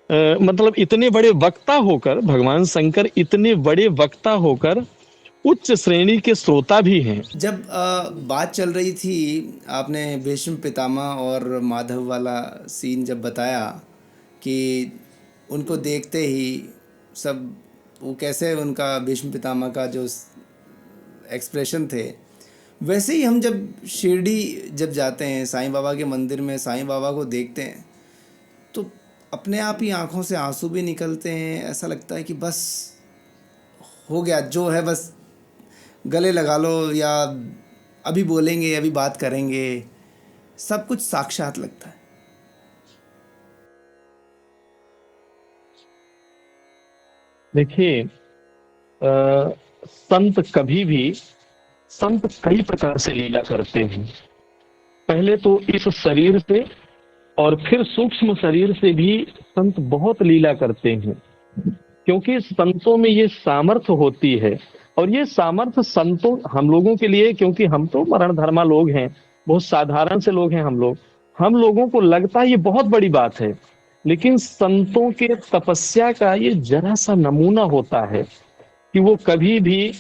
B: मतलब इतने बड़े वक्ता होकर, भगवान शंकर इतने बड़े वक्ता होकर उच्च श्रेणी के श्रोता भी हैं।
A: जब बात चल रही थी, आपने भीष्म पितामह और माधव वाला सीन जब बताया कि उनको देखते ही सब, वो कैसे उनका भीष्म पितामह का जो एक्सप्रेशन थे, वैसे ही हम जब शिरडी जब जाते हैं, साईं बाबा के मंदिर में साईं बाबा को देखते हैं, तो अपने आप ही आंखों से आंसू भी निकलते हैं। ऐसा लगता है कि बस हो गया, जो है बस गले लगा लो, या अभी बोलेंगे, अभी बात करेंगे, सब कुछ साक्षात लगता है।
B: देखिए, संत कई प्रकार से लीला करते हैं। पहले तो इस शरीर से और फिर सूक्ष्म शरीर से भी संत बहुत लीला करते हैं, क्योंकि संतों में ये सामर्थ्य होती है। और ये सामर्थ्य संतों हम लोगों के लिए, क्योंकि हम तो मरण धर्मा लोग हैं, बहुत साधारण से लोग हैं हम लोगों को लगता है ये बहुत बड़ी बात है, लेकिन संतों के तपस्या का ये जरा सा नमूना होता है कि वो कभी भी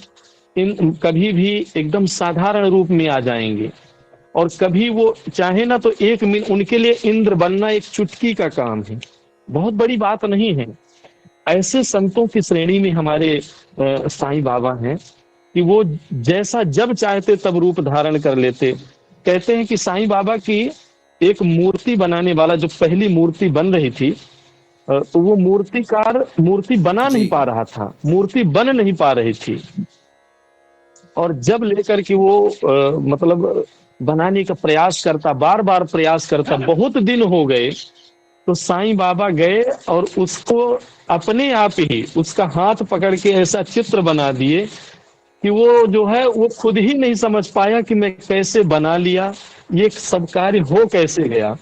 B: एकदम साधारण रूप में आ जाएंगे, और कभी वो चाहे ना तो एक मिनट उनके लिए इंद्र बनना एक चुटकी का काम है, बहुत बड़ी बात नहीं है। ऐसे संतों की श्रेणी में हमारे साईं बाबा हैं कि वो जैसा जब चाहते तब रूप धारण कर लेते। कहते हैं कि साईं बाबा की एक मूर्ति बनाने वाला, जो पहली मूर्ति बन रही थी, तो वो मूर्तिकार मूर्ति बना नहीं पा रहा था, मूर्ति बन नहीं पा रही थी, और जब लेकर के वो मतलब बनाने का प्रयास करता, बार बार प्रयास करता, बहुत दिन हो गए, तो साईं बाबा गए और उसको अपने आप ही उसका हाथ पकड़ के ऐसा चित्र बना दिए कि वो जो है वो खुद ही नहीं समझ पाया कि मैं कैसे बना लिया, ये सब कार्य हो कैसे गया।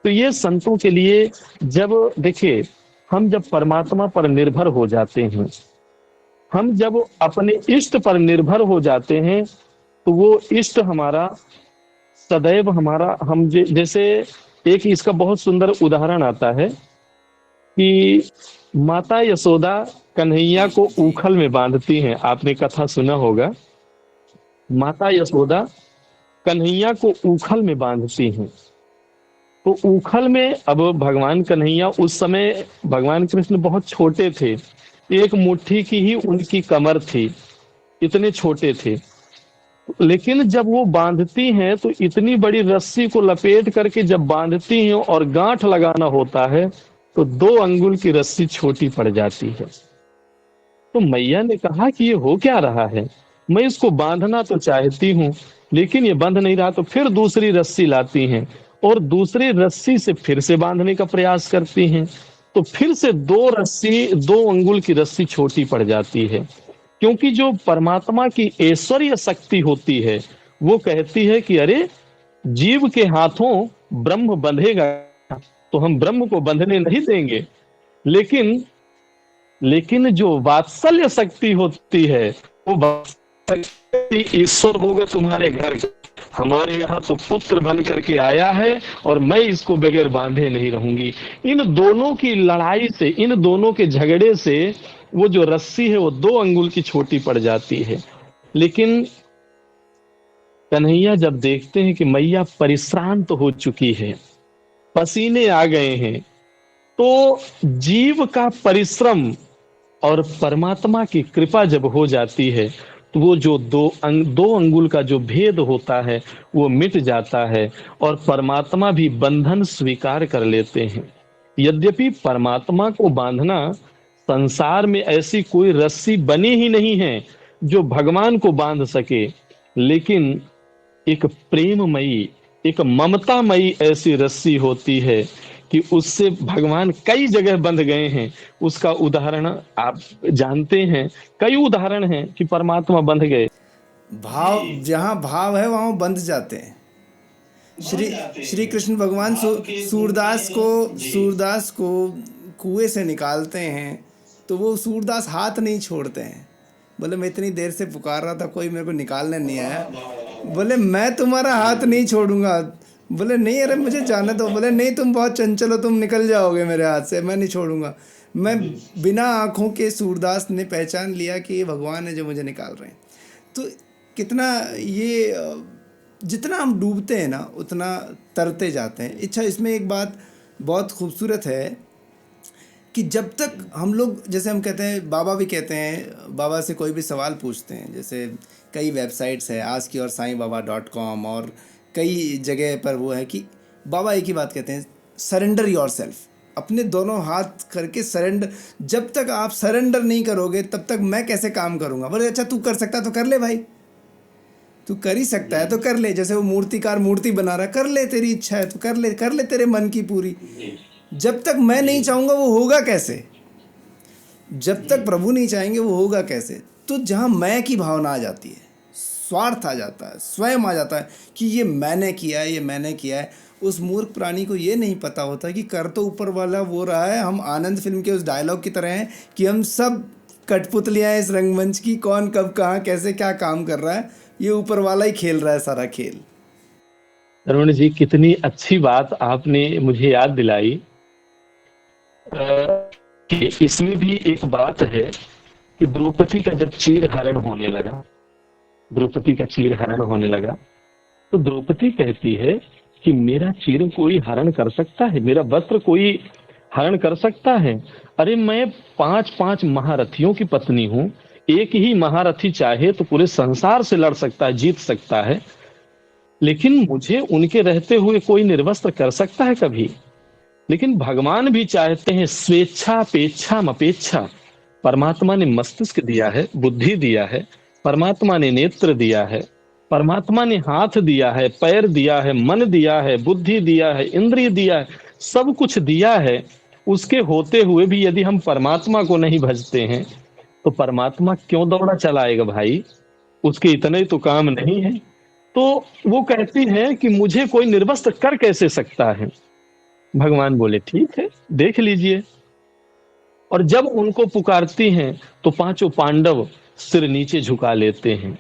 B: तो ये संतों के लिए, जब देखिए हम जब परमात्मा पर निर्भर हो जाते हैं, हम जब अपने इष्ट पर निर्भर हो जाते हैं, तो वो इष्ट हमारा सदैव हमारा, हम जैसे एक इसका बहुत सुंदर उदाहरण आता है कि माता यशोदा कन्हैया को ऊखल में बांधती हैं। आपने कथा सुना होगा, माता यशोदा कन्हैया को ऊखल में बांधती हैं। तो ऊखल में, अब भगवान कन्हैया उस समय, भगवान कृष्ण बहुत छोटे थे, एक मुट्ठी की ही उनकी कमर थी, इतने छोटे थे, लेकिन जब वो बांधती हैं तो इतनी बड़ी रस्सी को लपेट करके जब बांधती हैं और गांठ लगाना होता है तो 2 अंगुल की रस्सी छोटी पड़ जाती है। तो मैया ने कहा कि ये हो क्या रहा है, मैं इसको बांधना तो चाहती हूँ लेकिन ये बंध नहीं रहा। तो फिर दूसरी रस्सी लाती हैं और दूसरी रस्सी से फिर से बांधने का प्रयास करती हैं, तो फिर से 2 अंगुल की रस्सी छोटी पड़ जाती है। क्योंकि जो परमात्मा की ऐश्वर्य शक्ति होती है वो कहती है कि अरे, जीव के हाथों ब्रह्म बंधेगा तो हम ब्रह्म को बंधने नहीं देंगे। लेकिन लेकिन जो वात्सल्य शक्ति होती है, वो वात्सल्य ईश्वर होगा तुम्हारे घर, हमारे यहाँ तो पुत्र बन करके आया है और मैं इसको बगैर बांधे नहीं रहूंगी। इन दोनों की लड़ाई से, इन दोनों के झगड़े से वो जो रस्सी है वो 2 अंगुल की छोटी पड़ जाती है। लेकिन कन्हैया जब देखते हैं कि मैया परिश्रांत हो चुकी है, पसीने आ गए हैं, तो जीव का परिश्रम और परमात्मा की कृपा जब हो जाती है तो वो जो 2 अंगुल का जो भेद होता है वो मिट जाता है और परमात्मा भी बंधन स्वीकार कर लेते हैं। यद्यपि परमात्मा को बांधना, संसार में ऐसी कोई रस्सी बनी ही नहीं है जो भगवान को बांध सके, लेकिन एक प्रेममयी, एक ममतामयी ऐसी रस्सी होती है कि उससे भगवान कई जगह बंध गए हैं। उसका उदाहरण आप जानते हैं, कई उदाहरण हैं कि परमात्मा बंध गए।
A: भाव, जहाँ भाव है वहाँ वो बंध जाते हैं। श्री श्री कृष्ण भगवान सूरदास को कुएं से निकालते हैं तो वो सूरदास हाथ नहीं छोड़ते हैं। बोले मैं इतनी देर से पुकार रहा था, कोई मेरे को निकालने नहीं आया। बोले मैं तुम्हारा हाथ नहीं छोड़ूंगा। बोले नहीं, अरे मुझे जाने दो। बोले नहीं, तुम बहुत चंचल हो, तुम निकल जाओगे मेरे हाथ से, मैं नहीं छोड़ूंगा। मैं बिना आँखों के सूरदास ने पहचान लिया कि ये भगवान है जो मुझे निकाल रहे हैं। तो कितना ये, जितना हम डूबते हैं ना उतना तरते जाते हैं। अच्छा, इसमें एक बात बहुत खूबसूरत है कि जब तक हम लोग, जैसे हम कहते हैं, बाबा भी कहते हैं, बाबा से कोई भी सवाल पूछते हैं, जैसे कई वेबसाइट्स है askyoursaibaba.com और कई जगह पर वो है कि बाबा एक ही बात कहते हैं, सरेंडर योरसेल्फ। अपने दोनों हाथ करके सरेंडर, जब तक आप सरेंडर नहीं करोगे तब तक मैं कैसे काम करूँगा। बोले अच्छा तू कर सकता है तो कर ले भाई, तू कर ही सकता है तो कर ले। जैसे वो मूर्तिकार मूर्ति बना रहा है, कर ले, तेरी इच्छा है तो कर ले तेरे मन की पूरी। जब तक मैं नहीं चाहूँगा वो होगा कैसे, जब तक प्रभु नहीं चाहेंगे वो होगा कैसे। तो जहाँ मैं की भावना आ जाती है, स्वार्थ आ जाता है, स्वयं आ जाता है कि ये मैंने किया है, ये मैंने किया है। उस मूर्ख प्राणी को ये नहीं पता होता कि कर तो ऊपर वाला वो रहा है। हम आनंद फिल्म के उस डायलॉग की तरह हैं कि हम सब कठपुतलियाँ हैं इस रंगमंच की, कौन कब कहाँ कैसे क्या काम कर रहा है, ये ऊपर वाला ही खेल रहा है सारा खेल।
B: अरुण जी, कितनी अच्छी बात आपने मुझे याद दिलाई। कि इसमें भी एक बात है कि द्रौपदी का जब चीरहरण होने लगा, द्रौपदी का चीरहरण होने लगा, तो द्रौपदी कहती है कि मेरा चीर कोई हरण कर सकता है, मेरा वस्त्र कोई हरण कर सकता है। अरे मैं 5 महारथियों की पत्नी हूँ, एक ही महारथी चाहे तो पूरे संसार से लड़ सकता है, जीत सकता है, लेकिन मुझे उनके रहते हुए कोई निर्वस्त्र कर सकता है कभी? लेकिन भगवान भी चाहते हैं स्वेच्छा अपेक्षा अपेक्षा। परमात्मा ने मस्तिष्क दिया है, बुद्धि दिया है, परमात्मा ने नेत्र दिया है, परमात्मा ने हाथ दिया है, पैर दिया है, मन दिया है, बुद्धि दिया है, इंद्रिय दिया है, सब कुछ दिया है। उसके होते हुए भी यदि हम परमात्मा को नहीं भजते हैं तो परमात्मा क्यों दौड़ा चलाएगा भाई? उसके इतने ही तो काम नहीं है। तो वो कहती है कि मुझे कोई निर्वस्त्र कर कैसे सकता है? भगवान बोले ठीक है, देख लीजिए। और जब उनको पुकारती हैं तो 5 पांडव सिर नीचे झुका लेते हैं।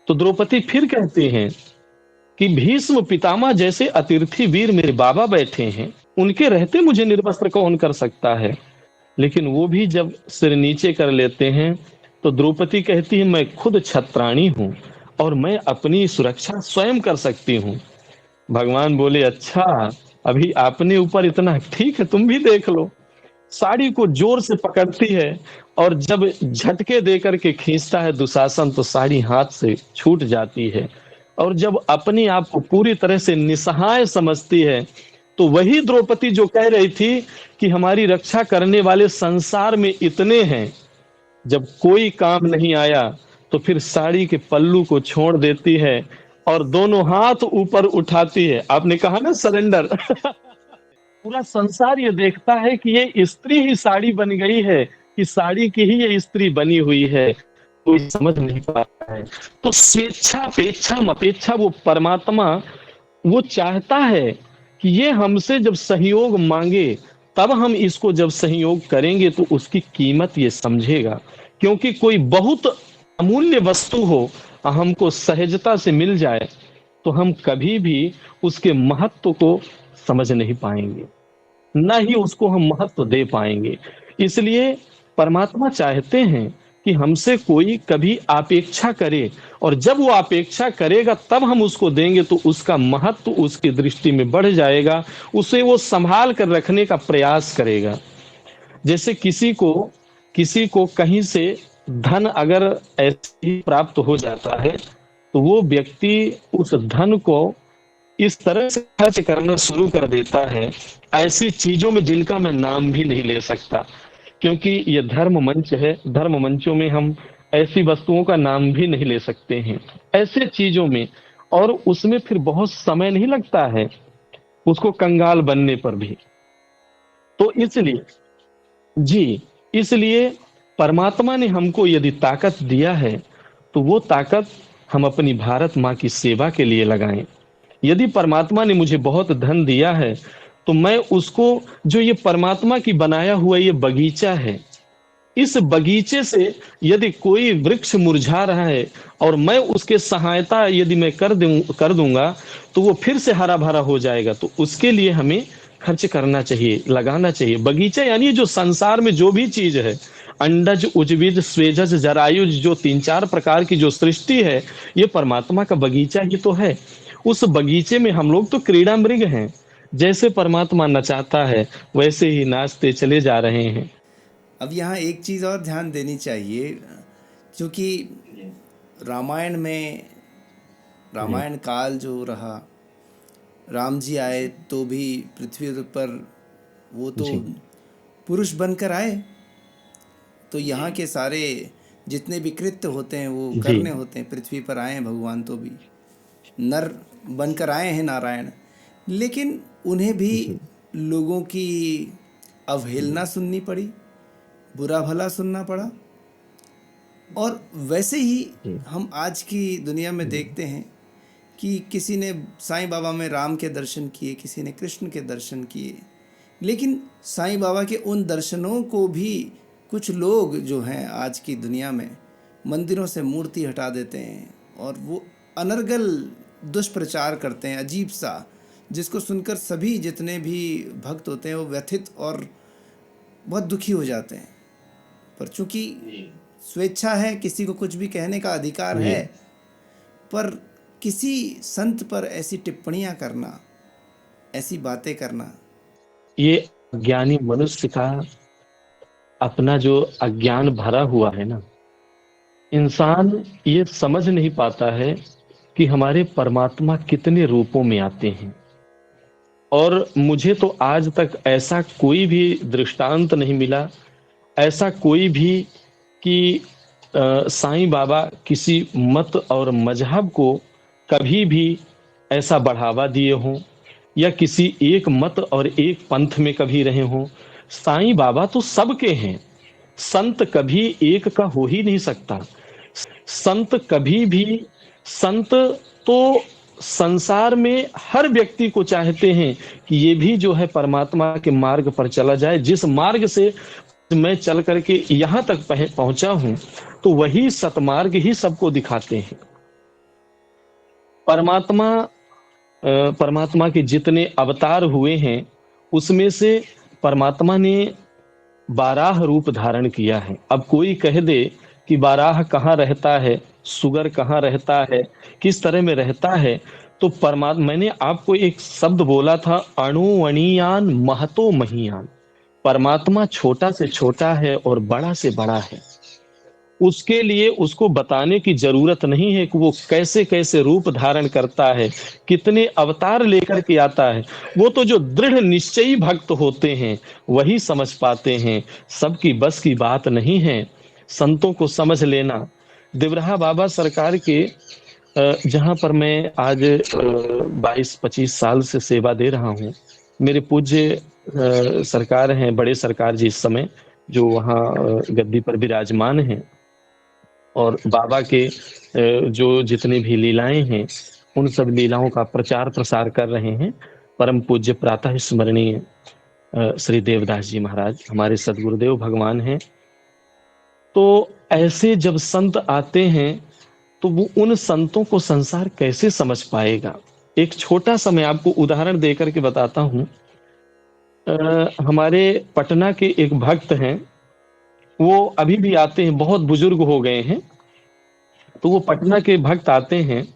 B: तो द्रौपदी फिर कहते हैं कि भीष्म पितामह जैसे अतिर्थि वीर मेरे बाबा बैठे हैं, उनके रहते मुझे निर्वस्त्र कौन कर सकता है? लेकिन वो भी जब सिर नीचे कर लेते हैं तो द्रौपदी कहती है मैं खुद छत्राणी हूं और मैं अपनी सुरक्षा स्वयं कर सकती हूँ। भगवान बोले अच्छा, अभी आपने ऊपर इतना, ठीक है तुम भी देख लो। साड़ी को जोर से पकड़ती है और जब झटके दे करके खींचता है दुशासन तो साड़ी हाथ से छूट जाती है। और जब अपने आप को पूरी तरह से निसहाय समझती है तो वही द्रौपदी जो कह रही थी कि हमारी रक्षा करने वाले संसार में इतने हैं, जब कोई काम नहीं आया तो फिर साड़ी के पल्लू को छोड़ देती है और दोनों हाथ ऊपर उठाती है। आपने कहा ना सरेंडर। पूरा संसार ये देखता है कि ये स्त्री ही साड़ी बन गई है, कि साड़ी की ही ये स्त्री बनी हुई है, कोई समझ नहीं पाता है। तो स्वेच्छा अपेक्षा अपेक्षा वो परमात्मा वो चाहता है कि ये हमसे जब सहयोग मांगे, तब हम इसको जब सहयोग करेंगे तो उसकी कीमत ये समझेगा। क्योंकि कोई बहुत अमूल्य वस्तु हो, हमको सहजता से मिल जाए, तो हम कभी भी उसके महत्व को समझ नहीं पाएंगे, ना ही उसको हम महत्व दे पाएंगे। इसलिए परमात्मा चाहते हैं कि हमसे कोई कभी अपेक्षा करे, और जब वो अपेक्षा करेगा तब हम उसको देंगे, तो उसका महत्व उसकी दृष्टि में बढ़ जाएगा, उसे वो संभाल कर रखने का प्रयास करेगा। जैसे किसी को कहीं से धन अगर ऐसे ही प्राप्त हो जाता है, तो वो व्यक्ति उस धन को इस तरह से खर्च करना शुरू कर देता है, ऐसी चीजों में जिनका मैं नाम भी नहीं ले सकता, क्योंकि ये धर्म मंच है। धर्म मंचों में हम ऐसी वस्तुओं का नाम भी नहीं ले सकते हैं, ऐसे चीजों में। और उसमें फिर बहुत समय नहीं लगता है उसको कंगाल बनने पर भी। तो इसलिए जी, इसलिए परमात्मा ने हमको यदि ताकत दिया है, तो वो ताकत हम अपनी भारत माँ की सेवा के लिए लगाएं। यदि परमात्मा ने मुझे बहुत धन दिया है, तो मैं उसको, जो ये परमात्मा की बनाया हुआ ये बगीचा है, इस बगीचे से यदि कोई वृक्ष मुरझा रहा है और मैं उसके सहायता यदि मैं कर दूंगा, तो वो फिर से हरा भरा हो जाएगा। तो उसके लिए हमें खर्च करना चाहिए, लगाना चाहिए। बगीचा यानी जो संसार में जो भी चीज है, अंडज उजविज स्वेजज जरायुज, जो 3-4 प्रकार की जो सृष्टि है, ये परमात्मा का बगीचा ही तो है। उस बगीचे में हम लोग तो क्रीड़ा मृग हैं। जैसे परमात्मा नचाता है, वैसे ही नाचते चले जा रहे हैं।
A: अब यहाँ एक चीज़ और ध्यान देनी चाहिए, क्योंकि रामायण में,
B: जी
A: रामायण काल जो रहा, राम जी आए तो भी पृथ्वी पर वो तो
B: जी
A: पुरुष बनकर आए, तो यहाँ के सारे जितने भी कृत्य होते हैं वो
B: जी
A: करने होते हैं। पृथ्वी पर आए हैं भगवान तो भी नर बनकर आए हैं, नारायण। लेकिन उन्हें भी
B: जी
A: लोगों की अवहेलना सुननी पड़ी, बुरा भला सुनना पड़ा। और वैसे ही
B: जी
A: हम आज की दुनिया में देखते हैं कि किसी ने साईं बाबा में राम के दर्शन किए, किसी ने कृष्ण के दर्शन किए, लेकिन साईं बाबा के उन दर्शनों को भी कुछ लोग जो हैं आज की दुनिया में मंदिरों से मूर्ति हटा देते हैं और वो अनर्गल दुष्प्रचार करते हैं, अजीब सा, जिसको सुनकर सभी जितने भी भक्त होते हैं वो व्यथित और बहुत दुखी हो जाते हैं। पर चूंकि स्वेच्छा है, किसी को कुछ भी कहने का अधिकार
B: जी
A: है, पर किसी संत पर ऐसी टिप्पणियां करना, ऐसी बातें करना,
B: ये ज्ञानी मनुष्य का अपना जो अज्ञान भरा हुआ है ना, इंसान ये समझ नहीं पाता है कि हमारे परमात्मा कितने रूपों में आते हैं। और मुझे तो आज तक ऐसा कोई भी दृष्टांत नहीं मिला, ऐसा कोई भी कि साईं बाबा किसी मत और मजहब को कभी भी ऐसा बढ़ावा दिए हों, या किसी एक मत और एक पंथ में कभी रहे हों। साईं बाबा तो सबके हैं, संत कभी एक का हो ही नहीं सकता। संत कभी भी, संत तो संसार में हर व्यक्ति को चाहते हैं कि ये भी जो है परमात्मा के मार्ग पर चला जाए। जिस मार्ग से मैं चल करके यहाँ तक पहुंचा हूं, तो वही सतमार्ग ही सबको दिखाते हैं। परमात्मा परमात्मा के जितने अवतार हुए हैं, उसमें से परमात्मा ने 12 रूप धारण किया है। अब कोई कह दे कि बाराह कहाँ रहता है, सुगर कहाँ रहता है, किस तरह में रहता है, तो परमात्मा, मैंने आपको एक शब्द बोला था, अणुवणियान महतो महीयान। परमात्मा छोटा से छोटा है और बड़ा से बड़ा है। उसके लिए उसको बताने की जरूरत नहीं है कि वो कैसे कैसे रूप धारण करता है, कितने अवतार लेकर के आता है। वो तो जो दृढ़ निश्चयी भक्त होते हैं वही समझ पाते हैं, सबकी बस की बात नहीं है। संतों को समझ लेना। दिवरहा बाबा सरकार के जहाँ पर मैं आज 22-25 साल से सेवा दे रहा हूँ, मेरे पूज्य सरकार हैं, बड़े सरकार जी इस समय जो वहाँ गद्दी पर विराजमान हैं, और बाबा के जो जितने भी लीलाएं हैं उन सब लीलाओं का प्रचार प्रसार कर रहे हैं। परम पूज्य प्रातः स्मरणीय श्री देवदास जी महाराज हमारे सदगुरुदेव भगवान हैं। तो ऐसे जब संत आते हैं तो वो उन संतों को संसार कैसे समझ पाएगा। एक छोटा सा मैं आपको उदाहरण देकर के बताता हूँ। हमारे पटना के एक भक्त हैं, वो अभी भी आते हैं, बहुत बुजुर्ग हो गए हैं। तो वो पटना के भक्त आते हैं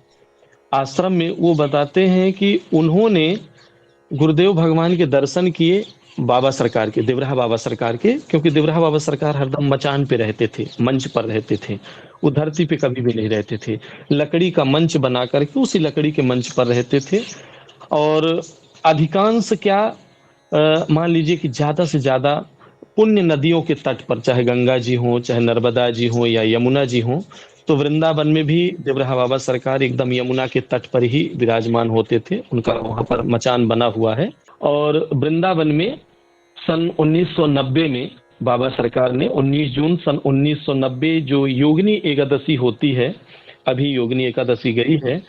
B: आश्रम में, वो बताते हैं कि उन्होंने गुरुदेव भगवान के दर्शन किए, बाबा सरकार के, देवराहा बाबा सरकार के, क्योंकि देवराहा बाबा सरकार हरदम मचान पे रहते थे, मंच पर रहते थे, वो धरती पे कभी भी नहीं रहते थे। लकड़ी का मंच बना करके उसी लकड़ी के मंच पर रहते थे। और अधिकांश क्या, मान लीजिए कि ज्यादा से ज्यादा पुण्य नदियों के तट पर, चाहे गंगा जी हो, चाहे नर्मदा जी हो या यमुना जी हो, तो वृंदावन में भी देवराहा बाबा सरकार एकदम यमुना के तट पर ही विराजमान होते थे, उनका वहां पर मचान बना हुआ है। और वृंदावन में सन 1990 में बाबा सरकार ने 19 जून सन 1990 जो योगिनी एकादशी होती है, अभी योगिनी एकादशी गई है,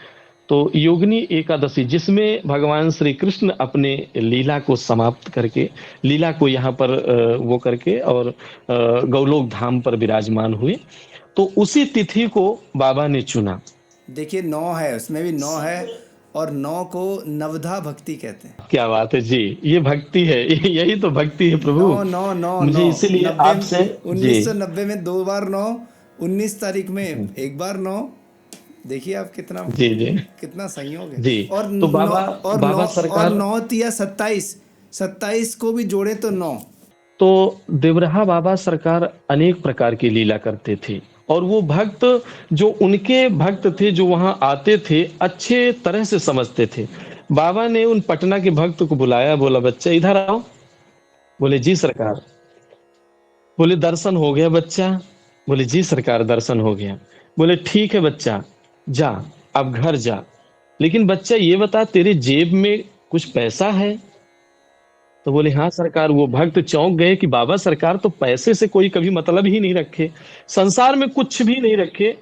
B: तो योगिनी एकादशी जिसमें भगवान श्री कृष्ण अपने लीला को समाप्त करके, लीला को यहाँ पर वो करके और गौलोक धाम पर विराजमान हुए, तो उसी तिथि को बाबा ने चुना।
A: देखिए 9 है, उसमें भी 9 है, और 9 को नवधा भक्ति कहते हैं।
B: क्या बात है जी, ये भक्ति है, यही तो भक्ति है प्रभु।
A: 9 9 9
B: मुझे
A: 9
B: इसीलिए
A: 90
B: आपसे जी
A: 1990 में 2 बार 9, 19 तारीख में एक बार 9। देखिए आप कितना
B: जी जी
A: कितना संयोग है।
B: जी।
A: और
B: तो
A: नौ
B: बाबा
A: और
B: बाबा
A: 9 और
B: सरकार
A: 9 या 27 को भी जोड़े तो 9।
B: तो देवराहा बाबा सरकार अनेक प्रकार की लीला करते थे, और वो भक्त जो उनके भक्त थे जो वहां आते थे अच्छे तरह से समझते थे। बाबा ने उन पटना के भक्त को बुलाया, बोला बच्चा इधर आओ। बोले जी सरकार। बोले दर्शन हो गया बच्चा। बोले जी सरकार दर्शन हो गया। बोले ठीक है बच्चा, जा अब घर जा, लेकिन बच्चा ये बता तेरे जेब में कुछ पैसा है। तो बोले हाँ सरकार। वो भक्त चौंक गए कि बाबा सरकार तो पैसे से कोई कभी मतलब ही नहीं रखे, संसार में कुछ भी नहीं रखे।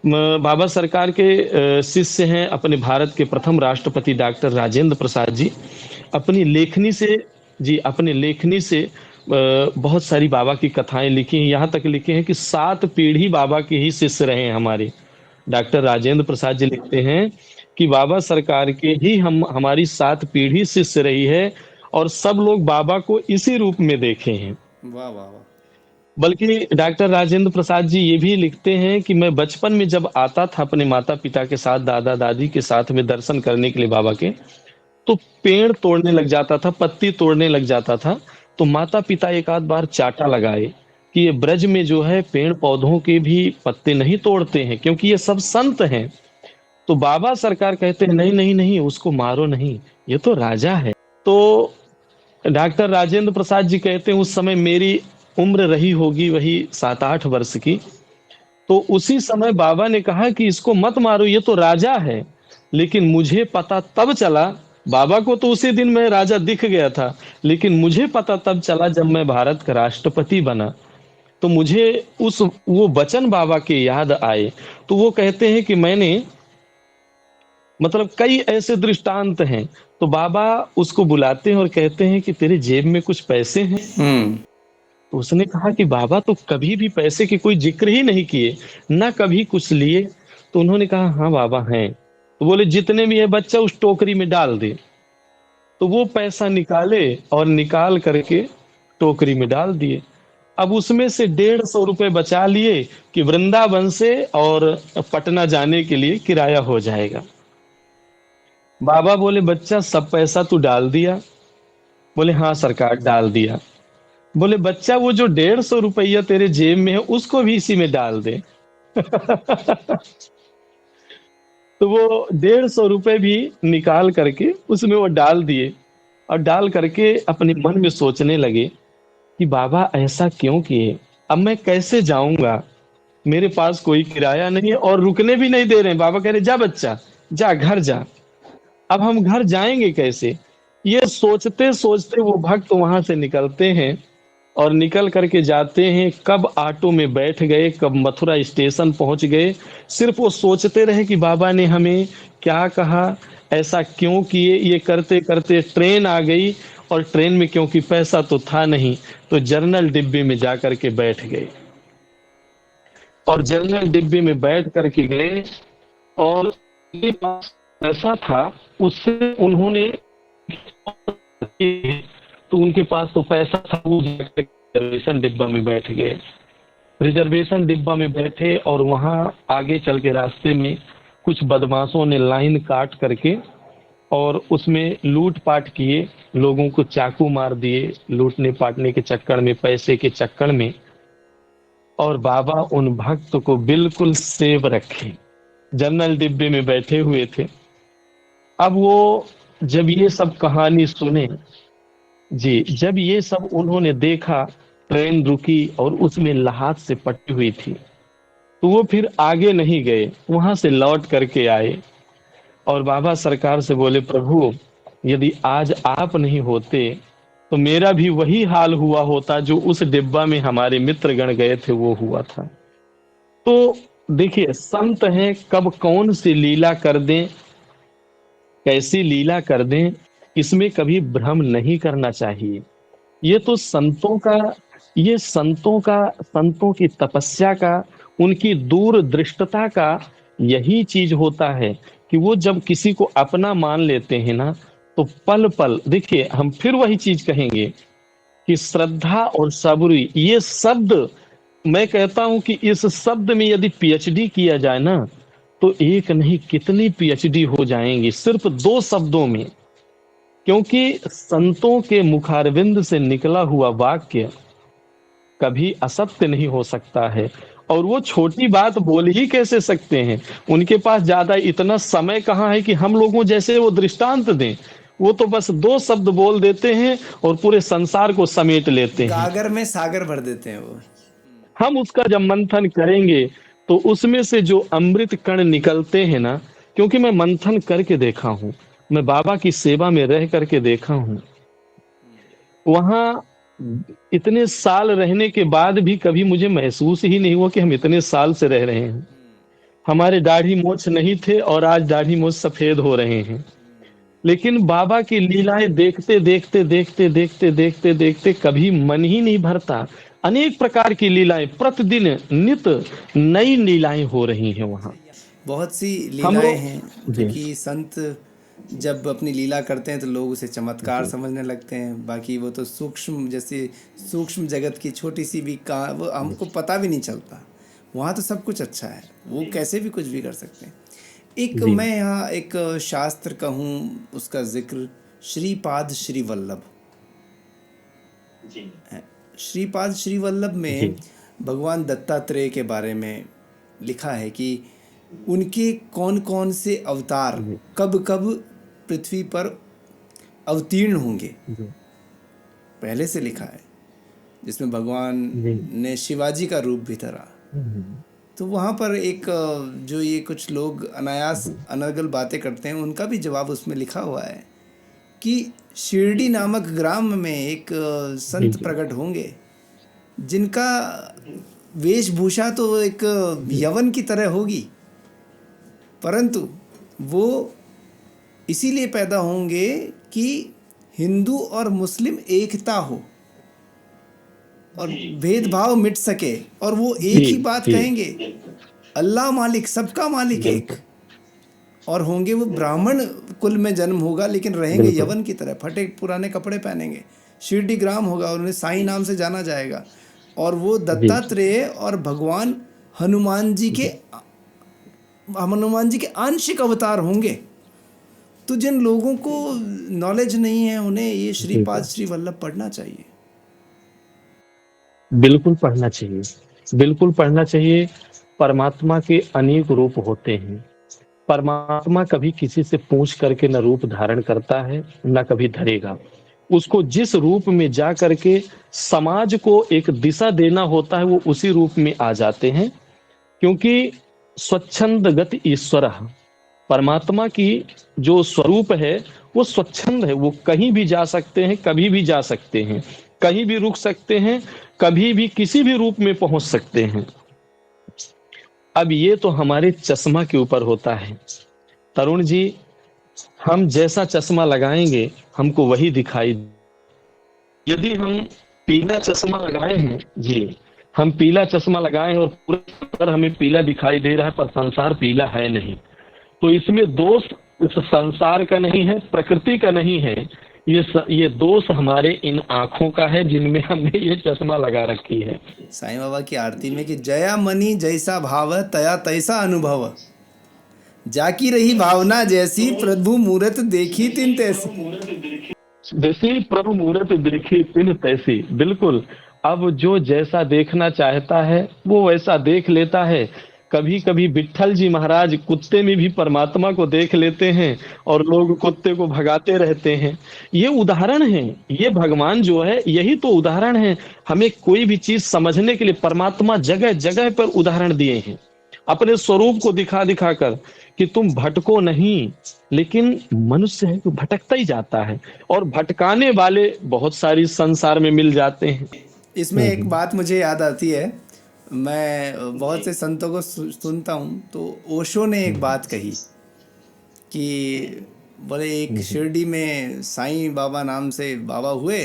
B: बाबा सरकार के शिष्य हैं अपने भारत के प्रथम राष्ट्रपति डॉक्टर राजेंद्र प्रसाद जी। अपनी लेखनी से जी अपने लेखनी से बहुत सारी बाबा की कथाएं लिखी हैं, यहाँ तक लिखे हैं कि 7 पीढ़ी बाबा के ही शिष्य रहे हैं हमारे। डॉक्टर राजेंद्र प्रसाद जी लिखते हैं कि बाबा सरकार के ही हमारी 7 पीढ़ी शिष्य रही है, और सब लोग बाबा को इसी रूप में देखे हैं।
A: वाह वाह वाह।
B: बल्कि डॉक्टर राजेंद्र प्रसाद जी ये भी लिखते हैं कि मैं बचपन में जब आता था अपने माता पिता के साथ, दादा दादी के साथ में दर्शन करने के लिए बाबा के, तो पेड़ तोड़ने लग जाता था, पत्ती तोड़ने लग जाता था, तो माता पिता एक आध बार चाटा लगाए कि ये ब्रज में जो है पेड़ पौधों के भी पत्ते नहीं तोड़ते हैं, क्योंकि ये सब संत हैं। तो बाबा सरकार कहते हैं नहीं नहीं नहीं, उसको मारो नहीं, ये तो राजा है। तो डॉक्टर राजेंद्र प्रसाद जी कहते हैं उस समय मेरी उम्र रही होगी वही 7-8 वर्ष की। तो उसी समय बाबा ने कहा कि इसको मत मारो, ये तो राजा है। लेकिन मुझे पता तब चला, बाबा को तो उसी दिन मैं राजा दिख गया था, लेकिन मुझे पता तब चला जब मैं भारत का राष्ट्रपति बना, तो मुझे वो वचन बाबा के याद आए। तो वो कहते हैं कि मैंने, मतलब कई ऐसे दृष्टांत हैं। तो बाबा उसको बुलाते हैं और कहते हैं कि तेरे जेब में कुछ पैसे हैं। तो उसने कहा कि बाबा तो कभी भी पैसे के कोई जिक्र ही नहीं किए, ना कभी कुछ लिए। तो उन्होंने कहा हाँ बाबा हैं। तो बोले जितने भी है बच्चा उस टोकरी में डाल दे। तो वो पैसा निकाले और निकाल करके टोकरी में डाल दिए। अब उसमें से 150 रुपए बचा लिए कि वृंदावन से और पटना जाने के लिए किराया हो जाएगा। बाबा बोले बच्चा सब पैसा तू डाल दिया? बोले हाँ सरकार डाल दिया। बोले बच्चा वो जो 150 रुपया तेरे जेब में है उसको भी इसी में डाल दे। तो वो 150 रुपए भी निकाल करके उसमें वो डाल दिए, और डाल करके अपने मन में सोचने लगे कि बाबा ऐसा क्यों किए, अब मैं कैसे जाऊंगा। मेरे पास कोई किराया नहीं है और रुकने भी नहीं दे रहे हैं। बाबा कह रहे जा बच्चा, जा घर जा। अब हम घर जाएंगे कैसे? ये सोचते सोचते वो भक्त वहां से निकलते हैं और निकल करके जाते हैं। कब ऑटो में बैठ गए, कब मथुरा स्टेशन पहुंच गए, सिर्फ वो सोचते रहे कि बाबा ने हमें क्या कहा, ऐसा क्यों किए। ये करते करते ट्रेन आ गई और ट्रेन में क्योंकि पैसा तो था नहीं, तो जनरल डिब्बे में जा करके बैठ गए। और जनरल डिब्बे में बैठ करके गए और उनके पास पैसा था, उससे उन्होंने, तो उनके पास तो पैसा था, वो जाकर रिजर्वेशन डिब्बा में बैठ गए। रिजर्वेशन डिब्बा में बैठे और वहां आगे चल के रास्ते में कुछ बदमाशों ने लाइन काट करके और उसमें लूट पाट किए, लोगों को चाकू मार दिए लूटने पाटने के चक्कर में, पैसे के चक्कर में। और बाबा उन भक्त को बिल्कुल सेव रखे, जनरल डिब्बे में बैठे हुए थे। अब वो जब ये सब कहानी सुने, जी, जब ये सब उन्होंने देखा, ट्रेन रुकी और उसमें लाहौर से पटी हुई थी, तो वो फिर आगे नहीं गए, वहां से लौट करके आए और बाबा सरकार से बोले, प्रभु यदि आज आप नहीं होते तो मेरा भी वही हाल हुआ होता जो उस डिब्बा में हमारे मित्रगण गए थे वो हुआ था। तो देखिए, संत हैं, कब कौन सी लीला कर दें, कैसी लीला कर दें, इसमें कभी भ्रम नहीं करना चाहिए। ये तो संतों का, ये संतों की तपस्या का, उनकी दूरदृष्टता का यही चीज होता है कि वो जब किसी को अपना मान लेते हैं ना, तो पल पल, देखिए हम फिर वही चीज कहेंगे कि श्रद्धा और सबूरी, ये शब्द, मैं कहता हूं कि इस शब्द में यदि पीएचडी किया जाए ना, तो एक नहीं कितनी पीएचडी हो जाएंगी सिर्फ दो शब्दों में। क्योंकि संतों के मुखारविंद से निकला हुआ वाक्य कभी असत्य नहीं हो सकता है। और वो छोटी बात बोल ही कैसे सकते हैं, उनके पास ज्यादा इतना समय कहाँ है कि हम लोगों जैसे वो दृष्टांत दें। वो तो बस दो शब्द बोल देते हैं और पूरे संसार को समेट लेते हैं।
A: गागर में सागर भर देते हैं वो।
B: हम उसका जब मंथन करेंगे तो उसमें से जो अमृत कण निकलते हैं ना, क्योंकि मैं मंथन करके देखा हूं, मैं बाबा की सेवा में रह करके देखा हूं, वहां इतने साल रहने के बाद भी कभी मुझे महसूस ही नहीं हुआ कि हम इतने साल से रह रहे हैं। हमारे दाढ़ी मोछ नहीं थे और आज दाढ़ी मोछ सफेद हो रहे हैं। लेकिन बाबा की लीलाएं देखते देखते देखते देखते देखते देखते कभी मन ही नहीं भरता। अनेक प्रकार की लीलाएं, प्रतिदिन नित नई लीलाएं हो रही हैं वहां।
A: बहुत सी
B: हम
A: लीलाएं
B: लोग,
A: हैं,
B: जी,
A: क्योंकि संत जब अपनी लीला करते हैं तो लोग उसे चमत्कार
B: जी,
A: समझने लगते हैं। बाकी वो तो सूक्ष्म, जैसे सूक्ष्म जगत की छोटी सी भी का वो हमको पता भी नहीं चलता। वहाँ तो सब कुछ अच्छा है, वो कैसे भी कुछ भी कर सकते हैं। एक
B: जी,
A: मैं यहाँ एक शास्त्र कहूँ, उसका जिक्र श्रीपाद श्री वल्लभ है। श्रीपाद श्री वल्लभ
B: जी,
A: में भगवान दत्तात्रेय के बारे में लिखा है कि उनके कौन कौन से अवतार
B: जी,
A: कब कब पृथ्वी पर अवतीर्ण होंगे,
B: जी,
A: पहले से लिखा है, जिसमें भगवान
B: जी,
A: ने शिवाजी का रूप भी धरा। तो वहाँ पर एक जो ये कुछ लोग अनायास अनर्गल बातें करते हैं, उनका भी जवाब उसमें लिखा हुआ है कि शिरडी नामक ग्राम में एक
B: जी,
A: संत प्रकट होंगे, जिनका वेशभूषा तो एक यवन की तरह होगी, परंतु वो इसीलिए पैदा होंगे कि हिंदू और मुस्लिम एकता हो और भेदभाव मिट सके, और वो एक ही बात
B: जी,
A: कहेंगे, अल्लाह मालिक, सबका मालिक एक।
B: बिल्कुल,
A: और होंगे वो ब्राह्मण कुल में जन्म होगा, लेकिन रहेंगे
B: बिल्कुल,
A: यवन की तरह, फटे पुराने कपड़े पहनेंगे। शिरडी ग्राम होगा और उन्हें साईं नाम से जाना जाएगा। और वो
B: जी,
A: दत्तात्रेय और भगवान हनुमान जी के आंशिक अवतार होंगे। तो जिन लोगों को नॉलेज नहीं है, उन्हें ये श्रीपाद
B: बिल्कुल,
A: श्री वल्लभ पढ़ना चाहिए।
B: बिल्कुल पढ़ना चाहिए, बिल्कुल पढ़ना चाहिए। परमात्मा के अनेक रूप होते हैं। परमात्मा कभी किसी से पूछ करके न रूप धारण करता है, न कभी धरेगा। उसको जिस रूप में जा करके समाज को एक दिशा देना होता है, वो उसी रूप में आ जाते हैं। क्योंकि स्वच्छंद गति ईश्वर, परमात्मा की जो स्वरूप है वो स्वच्छंद है, वो कहीं भी जा सकते हैं, कभी भी जा सकते हैं, कहीं भी रुक सकते हैं, कभी भी किसी भी रूप में पहुंच सकते हैं। अब ये तो हमारे चश्मा के ऊपर होता है तरुण जी, हम जैसा चश्मा लगाएंगे हमको वही दिखाई। यदि हम पीला चश्मा लगाए हैं जी, हम पीला चश्मा लगाए हैं और पूरा अगर हमें पीला दिखाई दे रहा है पर संसार पीला है नहीं, तो इसमें दोष इस संसार का नहीं है, प्रकृति का नहीं है, ये दोष हमारे इन आंखों का है जिनमें हमने ये चश्मा लगा रखी है।
A: साईं बाबा की आरती में कि जया मनी जैसा भाव तया तैसा अनुभव, जाकी रही भावना जैसी प्रभु मूरत देखी तिन तैसी।
B: जैसी प्रभु मूरत देखी तिन तैसी, बिल्कुल। अब जो जैसा देखना चाहता है वो वैसा देख लेता है। कभी कभी विट्ठल जी महाराज कुत्ते में भी परमात्मा को देख लेते हैं और लोग कुत्ते को भगाते रहते हैं। ये उदाहरण है, ये भगवान जो है यही तो उदाहरण है। हमें कोई भी चीज समझने के लिए परमात्मा जगह जगह पर उदाहरण दिए हैं, अपने स्वरूप को दिखा दिखा कर कि तुम भटको नहीं। लेकिन मनुष्य है तो भटकता ही जाता है और भटकाने वाले बहुत सारी संसार में मिल जाते हैं।
A: इसमें एक बात मुझे याद आती है, मैं बहुत से संतों को सुनता हूँ, तो ओशो ने एक बात कही कि बोले एक शिरडी में साईं बाबा नाम से बाबा हुए,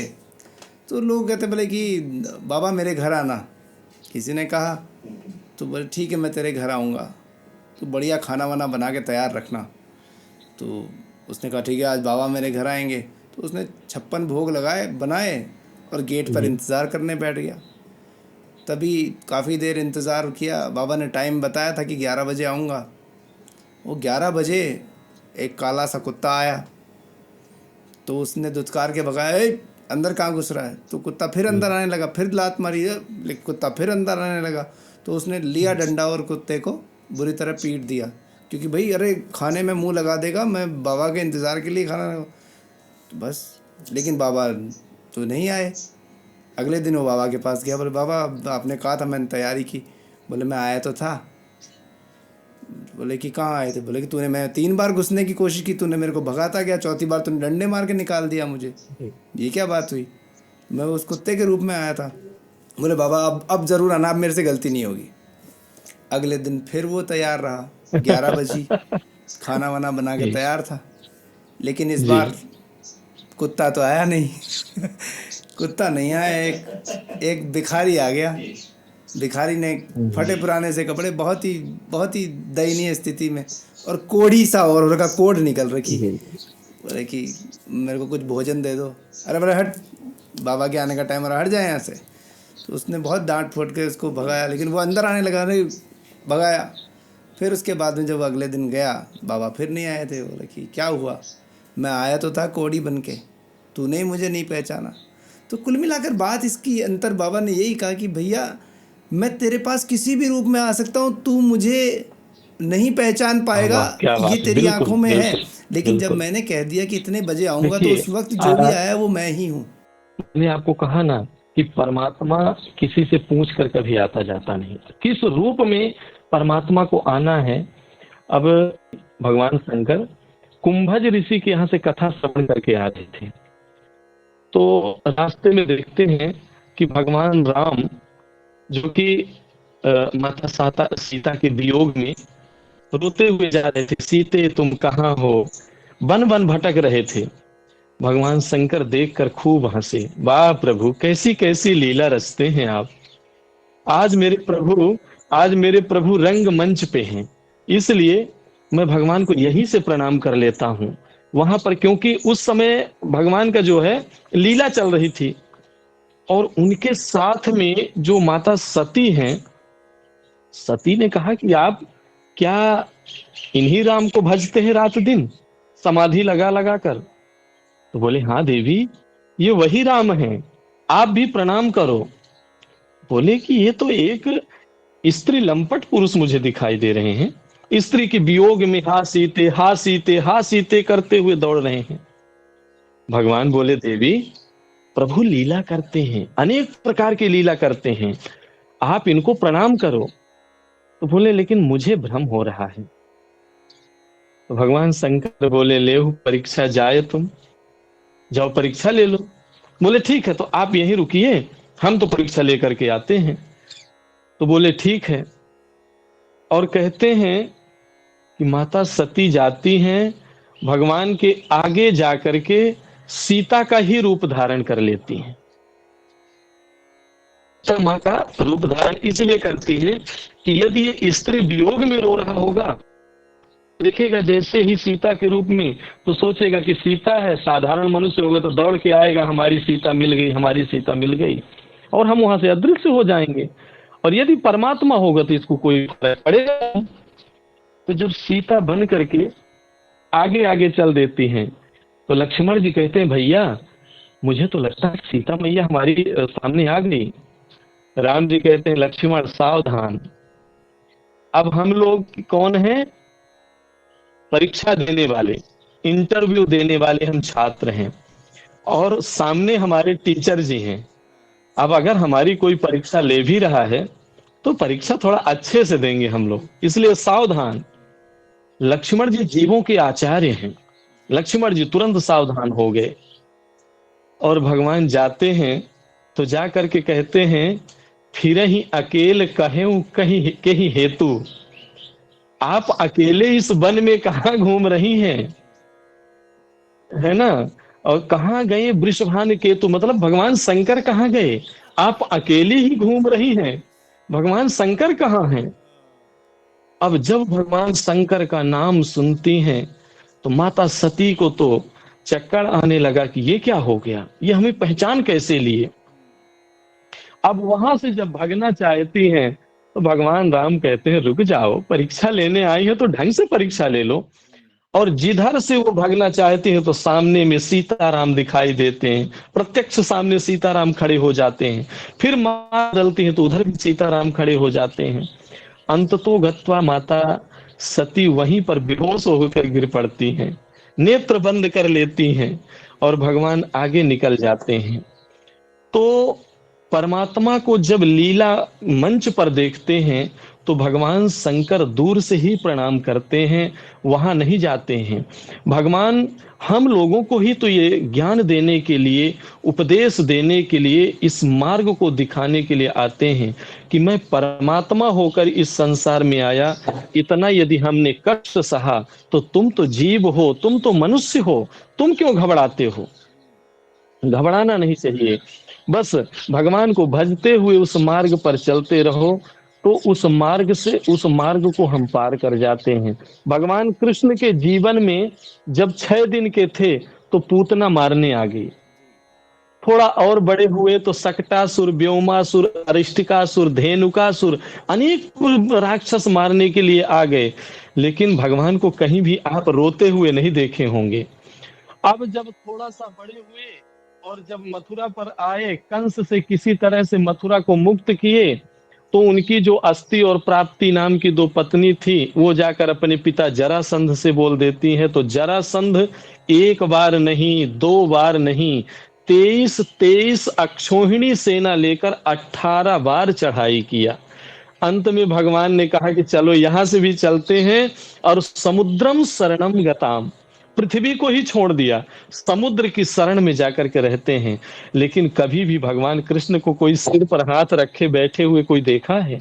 A: तो लोग कहते बोले कि बाबा मेरे घर आना। किसी ने कहा तो बोले ठीक है मैं तेरे घर आऊँगा, तो बढ़िया खाना वाना बना के तैयार रखना। तो उसने कहा ठीक है आज बाबा मेरे घर आएंगे। तो उसने 56 भोग लगाए बनाए और गेट पर इंतज़ार करने बैठ गया। तभी काफ़ी देर इंतज़ार किया, बाबा ने टाइम बताया था कि 11 बजे आऊँगा। वो 11 बजे एक काला सा कुत्ता आया, तो उसने दुत्कार के भगाया, ए अंदर कहाँ घुस रहा है। तो कुत्ता फिर अंदर आने लगा, फिर लात मारी, लेकिन कुत्ता फिर अंदर आने लगा। तो उसने लिया डंडा और कुत्ते को बुरी तरह पीट दिया, क्योंकि भाई अरे खाने में मुंह लगा देगा, मैं बाबा के इंतज़ार के लिए खाना। तो बस, लेकिन बाबा तो नहीं आए। अगले दिन वो बाबा के पास गया, बोले बाबा आपने कहा था मैंने तैयारी की। बोले मैं आया तो था। बोले कि कहाँ आए थे। बोले कि तूने, मैं 3 बार घुसने की कोशिश की, तूने मेरे को भगाता गया, चौथी बार तूने डंडे मार के निकाल दिया मुझे। ये क्या बात हुई, मैं उस कुत्ते के रूप में आया था। बोले बाबा अब ज़रूर आना, अब मेरे से गलती नहीं होगी। अगले दिन फिर वो तैयार रहा, 11 बजे खाना वाना बना के तैयार था। लेकिन इस बार कुत्ता तो आया नहीं। कुत्ता नहीं आया, एक भिखारी आ गया। भिखारी ने फटे पुराने से कपड़े, बहुत ही दयनीय स्थिति में, और कोढ़ी सा और उनका कोढ़ निकल रखी। बोले कि मेरे को कुछ भोजन दे दो। अरे बोले हट, बाबा के आने का टाइम रहा, हट जाए यहाँ से। तो उसने बहुत डांट फूट के उसको भगाया, लेकिन वो अंदर आने लगा, नहीं भगाया। फिर उसके बाद में जब अगले दिन गया, बाबा फिर नहीं आए थे। बोले कि क्या हुआ, मैं आया तो था कोढ़ी बन के, तूने मुझे नहीं पहचाना। तो कुल मिलाकर बात इसकी अंतर बाबा ने यही कहा कि भैया मैं तेरे पास किसी भी रूप में आ सकता हूँ, तू मुझे नहीं पहचान पाएगा, ये तेरी आंखों में है। लेकिन जब मैंने कह दिया कि इतने बजे आऊँगा, तो उस वक्त जो भी आया वो मैं ही हूँ।
B: मैंने आपको कहा ना कि परमात्मा किसी से पूछ कर कभी आता जाता नहीं, किस रूप में परमात्मा को आना है। अब भगवान शंकर कुंभज ऋषि के यहाँ से कथा श्रवण करके आ रहे थे, तो रास्ते में देखते हैं कि भगवान राम जो कि माता सीता के वियोग में रोते हुए जा रहे थे, सीते तुम कहाँ हो, वन वन भटक रहे थे। भगवान शंकर देखकर खूब हंसे, वाह प्रभु कैसी कैसी लीला रचते हैं आप। आज मेरे प्रभु रंग मंच पे हैं, इसलिए मैं भगवान को यहीं से प्रणाम कर लेता हूँ वहां पर, क्योंकि उस समय भगवान का जो है लीला चल रही थी। और उनके साथ में जो माता सती हैं, सती ने कहा कि आप क्या इन्हीं राम को भजते हैं रात दिन समाधि लगा लगा कर। तो बोले हाँ देवी, ये वही राम हैं, आप भी प्रणाम करो। बोले कि ये तो एक स्त्री लंपट पुरुष मुझे दिखाई दे रहे हैं, स्त्री के वियोग में हा सीते हा सीते हा सीते करते हुए दौड़ रहे हैं। भगवान बोले देवी, प्रभु लीला करते हैं, अनेक प्रकार की लीला करते हैं, आप इनको प्रणाम करो। तो बोले लेकिन मुझे भ्रम हो रहा है। तो भगवान शंकर बोले ले परीक्षा जाए, तुम जाओ परीक्षा ले लो। बोले ठीक है, तो आप यहीं रुकिए, हम तो परीक्षा लेकर के आते हैं। तो बोले ठीक है। और कहते हैं कि माता सती जाती हैं, भगवान के आगे जाकर के सीता का ही रूप धारण कर लेती हैं। तो माँ का रूप धारण इसलिए करती है कि यदि ये स्त्री वियोग में रो रहा होगा, देखेगा जैसे ही सीता के रूप में, तो सोचेगा कि सीता है, साधारण मनुष्य होगा तो दौड़ के आएगा, हमारी सीता मिल गई, हमारी सीता मिल गई, और हम वहां से अदृश्य हो जाएंगे। और यदि परमात्मा होगा तो इसको कोई फर्क पड़ेगा नहीं। तो जब सीता बन करके आगे आगे चल देती हैं, तो लक्ष्मण जी कहते हैं भैया मुझे तो लगता है सीता मैया हमारी सामने आ गई। राम जी कहते हैं लक्ष्मण सावधान, अब हम लोग कौन हैं? परीक्षा देने वाले, इंटरव्यू देने वाले हम छात्र हैं, और सामने हमारे टीचर जी हैं। अब अगर हमारी कोई परीक्षा ले भी रहा है तो परीक्षा थोड़ा अच्छे से देंगे हम लोग, इसलिए सावधान। लक्ष्मण जी जीवों के आचार्य हैं, लक्ष्मण जी तुरंत सावधान हो गए। और भगवान जाते हैं तो जा करके कहते हैं फिर ही अकेले कहें कहीं कहीं हेतु, आप अकेले इस वन में कहाँ घूम रही हैं, है ना? और कहाँ गए वृषभान केतु, मतलब भगवान शंकर कहाँ गए? आप अकेले ही घूम रही हैं, भगवान शंकर कहाँ हैं? अब जब भगवान शंकर का नाम सुनती हैं तो माता सती को तो चक्कर आने लगा कि ये क्या हो गया, ये हमें पहचान कैसे लिए। अब वहां से जब भागना चाहती हैं तो भगवान राम कहते हैं रुक जाओ, परीक्षा लेने आई है तो ढंग से परीक्षा ले लो। और जिधर से वो भागना चाहते हैं तो सामने में सीताराम दिखाई देते हैं, प्रत्यक्ष सामने सीताराम खड़े हो जाते हैं। फिर मां बदलती हैं तो उधर भी सीताराम खड़े हो जाते हैं। अंततो गत्वा माता सती वहीं पर बेहोश होकर गिर पड़ती हैं, नेत्र बंद कर लेती हैं, और भगवान आगे निकल जाते हैं। तो परमात्मा को जब लीला मंच पर देखते हैं तो भगवान शंकर दूर से ही प्रणाम करते हैं, वहां नहीं जाते हैं। भगवान हम लोगों को ही तो ये ज्ञान देने के लिए, उपदेश देने के लिए, इस मार्ग को दिखाने के लिए आते हैं कि मैं परमात्मा होकर इस संसार में आया। इतना यदि हमने कष्ट सहा तो तुम तो जीव हो, तुम तो मनुष्य हो, तुम क्यों घबराते हो? घबराना नहीं चाहिए, बस भगवान को भजते हुए उस मार्ग पर चलते रहो, तो उस मार्ग से उस मार्ग को हम पार कर जाते हैं। भगवान कृष्ण के जीवन में जब 6 दिन के थे तो पूतना मारने आ गई, थोड़ा और बड़े हुए तो सकटासुर, व्योमासुर, अरिष्टिकासुर, धेनुकासुर, अनेक राक्षस मारने के लिए आ गए, लेकिन भगवान को कहीं भी आप रोते हुए नहीं देखे होंगे। अब जब थोड़ा सा बड़े हुए और जब मथुरा पर आए, कंस से किसी तरह से मथुरा को मुक्त किए, तो उनकी जो अस्ति और प्राप्ति नाम की 2 पत्नी थी, वो जाकर अपने पिता जरासंध से बोल देती हैं। तो जरासंध 1 बार नहीं, 2 बार नहीं, 23 अक्षौहिणी सेना लेकर 18 बार चढ़ाई किया। अंत में भगवान ने कहा कि चलो यहां से भी चलते हैं, और समुद्रम शरणम गताम, पृथ्वी को ही छोड़ दिया, समुद्र की शरण में जाकर के रहते हैं। लेकिन कभी भी भगवान कृष्ण को कोई सिर पर हाथ रखे बैठे हुए कोई देखा है?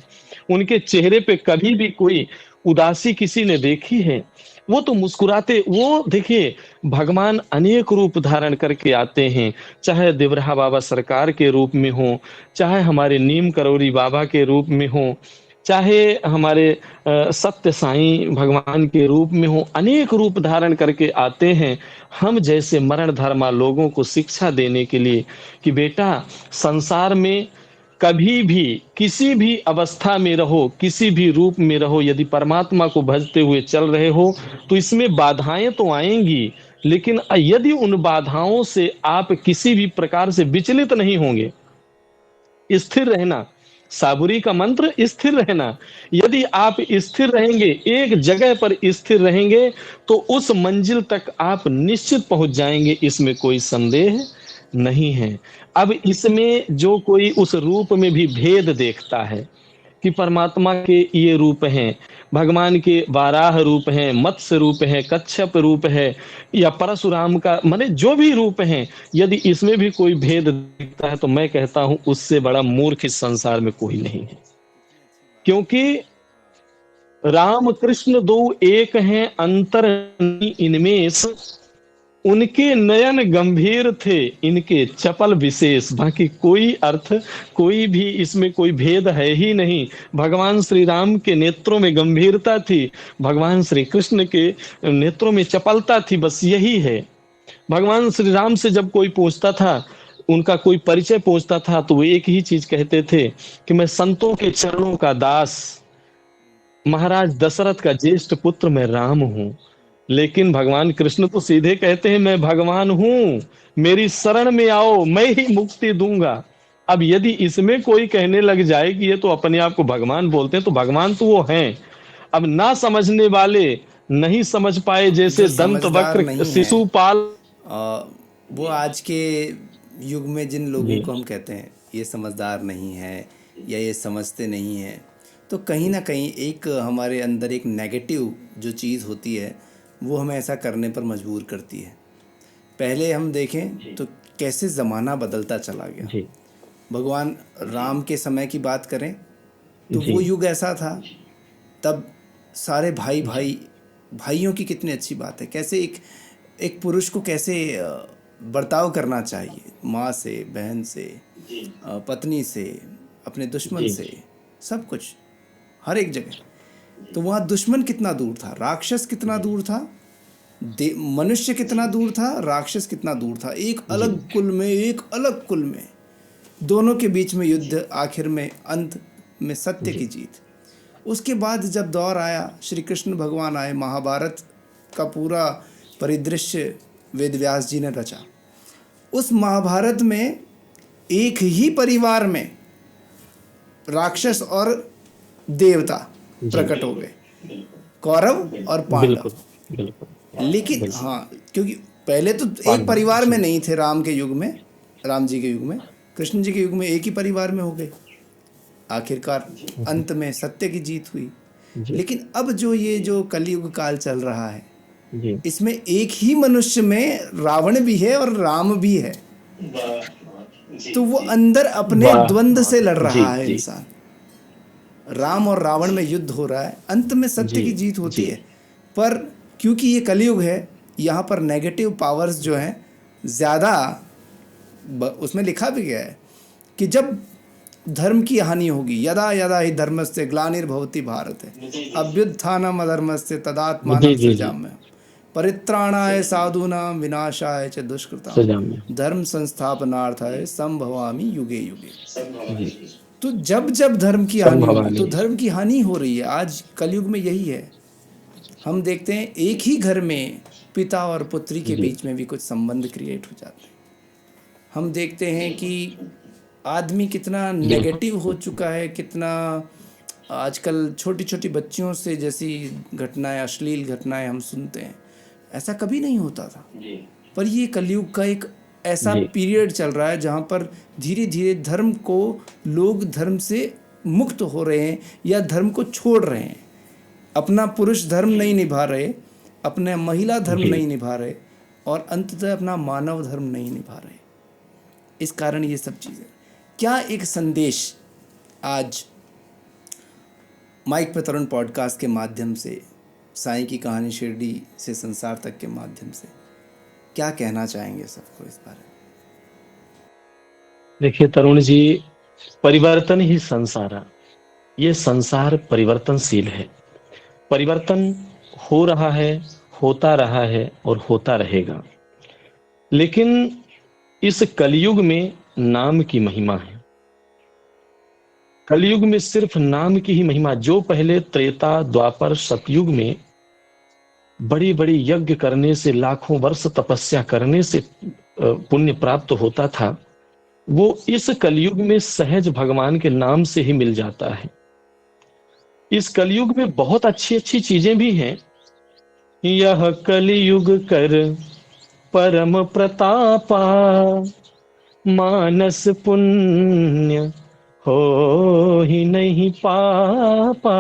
B: उनके चेहरे पे कभी भी कोई उदासी किसी ने देखी है? वो तो मुस्कुराते, वो देखिए भगवान अनेक रूप धारण करके आते हैं, चाहे देवराहा बाबा सरकार के रूप में हो, चाहे हमारे नीम करौरी बाबा के रूप में हो, चाहे हमारे सत्य साईं भगवान के रूप में हो, अनेक रूप धारण करके आते हैं हम जैसे मरण धर्मा लोगों को शिक्षा देने के लिए कि बेटा संसार में कभी भी किसी भी अवस्था में रहो, किसी भी रूप में रहो, यदि परमात्मा को भजते हुए चल रहे हो तो इसमें बाधाएं तो आएंगी, लेकिन यदि उन बाधाओं से आप किसी भी प्रकार से विचलित नहीं होंगे, स्थिर रहना, साबुरी का मंत्र स्थिर रहना, यदि आप स्थिर रहेंगे, एक जगह पर स्थिर रहेंगे, तो उस मंजिल तक आप निश्चित पहुंच जाएंगे, इसमें कोई संदेह नहीं है। अब इसमें जो कोई उस रूप में भी भेद देखता है, कि परमात्मा के ये रूप हैं, भगवान के वाराह रूप हैं, मत्स्य रूप है, कच्छप रूप है, या परशुराम का, माने जो भी रूप हैं, यदि इसमें भी कोई भेद दिखता है तो मैं कहता हूं उससे बड़ा मूर्ख इस संसार में कोई नहीं है। क्योंकि राम कृष्ण दो एक हैं, अंतर नहीं इनमें, उनके नयन गंभीर थे, इनके चपल विशेष। बाकी कोई अर्थ, कोई भी इसमें कोई भेद है ही नहीं। भगवान श्री राम के नेत्रों में गंभीरता थी, भगवान श्री कृष्ण के नेत्रों में चपलता थी, बस यही है। भगवान श्री राम से जब कोई पूछता था, उनका कोई परिचय पूछता था, तो वो एक ही चीज कहते थे कि मैं संतों के चरणों का दास, महाराज दशरथ का ज्येष्ठ पुत्र मैं राम हूं। लेकिन भगवान कृष्ण तो सीधे कहते हैं मैं भगवान हूं, मेरी शरण में आओ, मैं ही मुक्ति दूंगा। अब यदि इसमें कोई कहने लग जाए कि ये तो अपने आप को भगवान बोलते हैं, तो भगवान तो वो हैं। अब ना समझने वाले नहीं समझ पाए,
A: जो
B: जैसे दंत
A: समझदार
B: वक्र
A: नहीं है,
B: शिशुपाल।
A: वो आज के युग में जिन लोगों
B: जी
A: को हम कहते हैं ये समझदार नहीं है या ये समझते नहीं हैं, तो कहीं ना कहीं एक हमारे अंदर एक नेगेटिव जो चीज़ होती है वो हमें ऐसा करने पर मजबूर करती है। पहले हम देखें तो कैसे ज़माना बदलता चला गया।
B: जी
A: भगवान राम के समय की बात करें तो
B: जी
A: वो युग ऐसा था, तब सारे भाई भाई, भाइयों की कितनी अच्छी बात है, कैसे एक एक पुरुष को कैसे बर्ताव करना चाहिए, माँ से, बहन से, पत्नी से, अपने दुश्मन
B: जी
A: से, सब कुछ, हर एक जगह। तो वहाँ दुश्मन कितना दूर था, राक्षस कितना दूर था, मनुष्य कितना दूर था, राक्षस कितना दूर था। एक अलग कुल में, एक अलग कुल में, दोनों के बीच में युद्ध, आखिर में अंत में सत्य की जीत। उसके बाद जब दौर आया, श्री कृष्ण भगवान आए, महाभारत का पूरा परिदृश्य वेद व्यास जी ने रचा। उस महाभारत में एक ही परिवार में राक्षस और देवता प्रकट हो गए, कौरव और पांडव।
B: बिल्कुल बिल्कुल
A: लेकिन
B: बिल्कुल।
A: हाँ, क्योंकि पहले तो एक
B: पांडव
A: परिवार में
B: जी
A: नहीं थे, राम के युग में, राम जी के युग में, कृष्ण जी के युग में एक ही परिवार में हो गए। आखिरकार अंत में सत्य की जीत हुई।
B: जी
A: लेकिन अब जो ये जो कलयुग काल चल रहा है,
B: जी
A: इसमें एक ही मनुष्य में रावण भी है और राम भी है। तो वो अंदर अपने
B: वाह
A: द्वंद्व से लड़
B: जी
A: रहा है
B: जी
A: इंसान। राम और रावण में युद्ध हो रहा है, अंत में सत्य
B: जी
A: की जीत होती
B: जी
A: है। पर क्योंकि ये कलयुग है, यहाँ पर नेगेटिव पावर्स जो हैं ज़्यादा, उसमें लिखा भी गया है कि जब धर्म की हानि होगी, यदा यदा ही धर्मस्य ग्लानिर्भवति भारत है, अभ्युत्थानम अधर्मस्य तदात्मानं
B: जी जी जी
A: सृजाम्यहम्, परित्राणाय साधूनां विनाशाय च दुष्कृतां,
B: सजा में।
A: धर्म संस्थापनार्थाय संभवामि युगे युगे।
B: जी
A: तो जब जब धर्म की हानि होगी,
B: संभवामी।
A: तो धर्म की हानि हो रही है। आज कलयुग में यही है। हम देखते हैं एक ही घर में पिता और पुत्री के
B: जी
A: बीच में भी कुछ संबंध क्रिएट हो जाते हैं। हम देखते हैं कि आदमी कितना
B: बिल्कुल
A: नेगेटिव हो चुका है, कितना आजकल छोटी छोटी बच्चियों से जैसी घटनाएं, अश्लील घटनाएं हम सुनते हैं। ऐसा कभी नहीं होता था। पर ये कलयुग का एक ऐसा
B: जी
A: पीरियड चल रहा है जहाँ पर धीरे धीरे धर्म को, लोग धर्म से मुक्त हो रहे हैं या धर्म को छोड़ रहे हैं। अपना पुरुष धर्म नहीं निभा रहे, अपने महिला धर्म
B: जी
A: नहीं निभा रहे, और अंततः अपना मानव धर्म नहीं निभा रहे। इस कारण ये सब चीज़ें। क्या एक संदेश आज माइक पे तरुण पॉडकास्ट के माध्यम से, साईं की कहानी शिरडी से संसार तक के माध्यम से क्या कहना चाहेंगे सबको इस बारे में?
B: देखिए तरुण जी, परिवर्तन ही संसार है। ये संसार परिवर्तनशील है, परिवर्तन हो रहा है, होता रहा है और होता रहेगा। लेकिन इस कलयुग में नाम की महिमा है। कलयुग में सिर्फ नाम की ही महिमा। जो पहले त्रेता द्वापर सतयुग में बड़ी बड़ी यज्ञ करने से, लाखों वर्ष तपस्या करने से पुण्य प्राप्त होता था, वो इस कलयुग में सहज भगवान के नाम से ही मिल जाता है। इस कलयुग में बहुत अच्छी अच्छी चीजें भी हैं। यह कलयुग कर परम प्रतापा, मानस पुण्य हो ही नहीं पापा।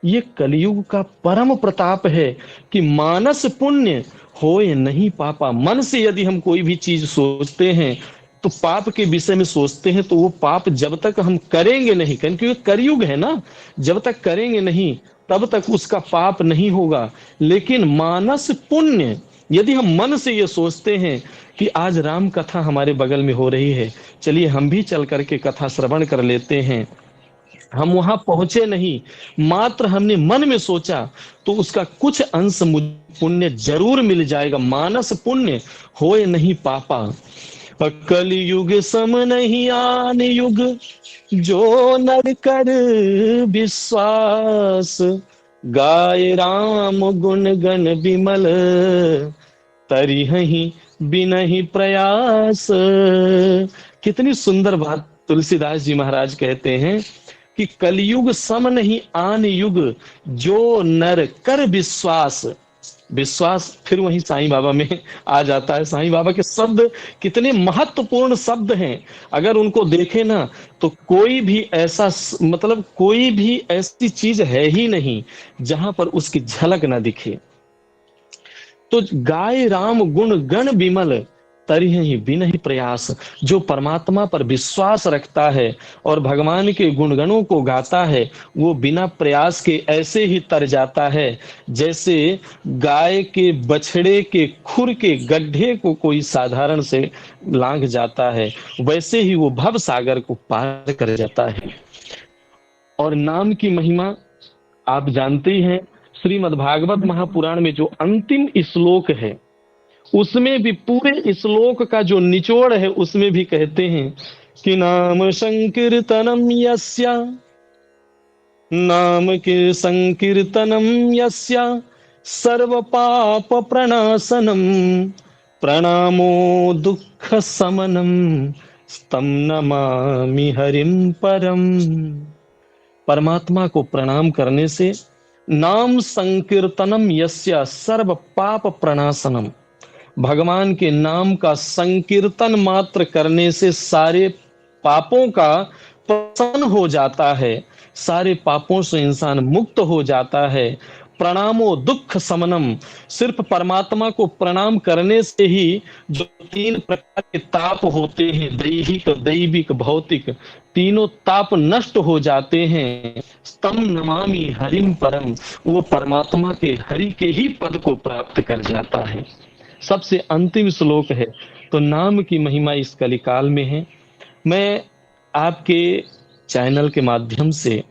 B: ये कलयुग का परम प्रताप है कि मानस पुण्य होए नहीं पापा। मन से यदि हम कोई भी चीज सोचते हैं तो पाप के विषय में सोचते हैं, तो वो पाप जब तक हम करेंगे नहीं, क्योंकि ये कलयुग है ना, जब तक करेंगे नहीं तब तक उसका पाप नहीं होगा। लेकिन मानस पुण्य, यदि हम मन से ये सोचते हैं कि आज राम कथा हमारे बगल में हो रही है, चलिए हम भी चल करके कथा श्रवण कर लेते हैं, हम वहां पहुंचे नहीं, मात्र हमने मन में सोचा, तो उसका कुछ अंश मुझे पुण्य जरूर मिल जाएगा। मानस पुण्य होए नहीं पापा। कलयुग सम नहीं आन युग, जो नर कर विश्वास। गाय राम गुण गण बिमल, तरिहहि बिनहि प्रयास। कितनी सुंदर बात तुलसीदास जी महाराज कहते हैं कि कलयुग सम नहीं आन युग, जो नर कर विश्वास। विश्वास फिर वही साईं बाबा में आ जाता है। साईं बाबा के शब्द कितने महत्वपूर्ण शब्द हैं, अगर उनको देखें ना तो कोई भी ऐसा मतलब कोई भी ऐसी चीज है ही नहीं जहां पर उसकी झलक ना दिखे। तो गाय राम गुण गण विमल, तरिहि बिनहि प्रयास। जो परमात्मा पर विश्वास रखता है और भगवान के गुणगणों को गाता है, वो बिना प्रयास के ऐसे ही तर जाता है जैसे गाय के बछड़े के खुर के गड्ढे को कोई साधारण से लांघ जाता है, वैसे ही वो भव सागर को पार कर जाता है। और नाम की महिमा आप जानते ही हैं। श्रीमद् भागवत महापुराण में जो अंतिम श्लोक है, उसमें भी पूरे श्लोक का जो निचोड़ है उसमें भी कहते हैं कि नाम संकीर्तनम यस्या, नाम के संकीर्तनम यस्या, सर्व पाप प्रणाशनम, प्रणामो दुख समनम, स्तम नमामि हरिम परम। परमात्मा को प्रणाम करने से, नाम संकीर्तनम यस्य सर्व पाप प्रणाशनम, भगवान के नाम का संकीर्तन मात्र करने से सारे पापों का प्रशमन हो जाता है, सारे पापों से इंसान मुक्त हो जाता है। प्रणामो दुख समनम, सिर्फ परमात्मा को प्रणाम करने से ही जो तीन प्रकार के ताप होते हैं, दैहिक दैविक भौतिक, तीनों ताप नष्ट हो जाते हैं। स्तम नमामि हरिम परम, वो परमात्मा के हरि के ही पद को प्राप्त कर जाता है। सबसे अंतिम श्लोक है। तो नाम की महिमा इस कलिकाल में है। मैं आपके चैनल के माध्यम से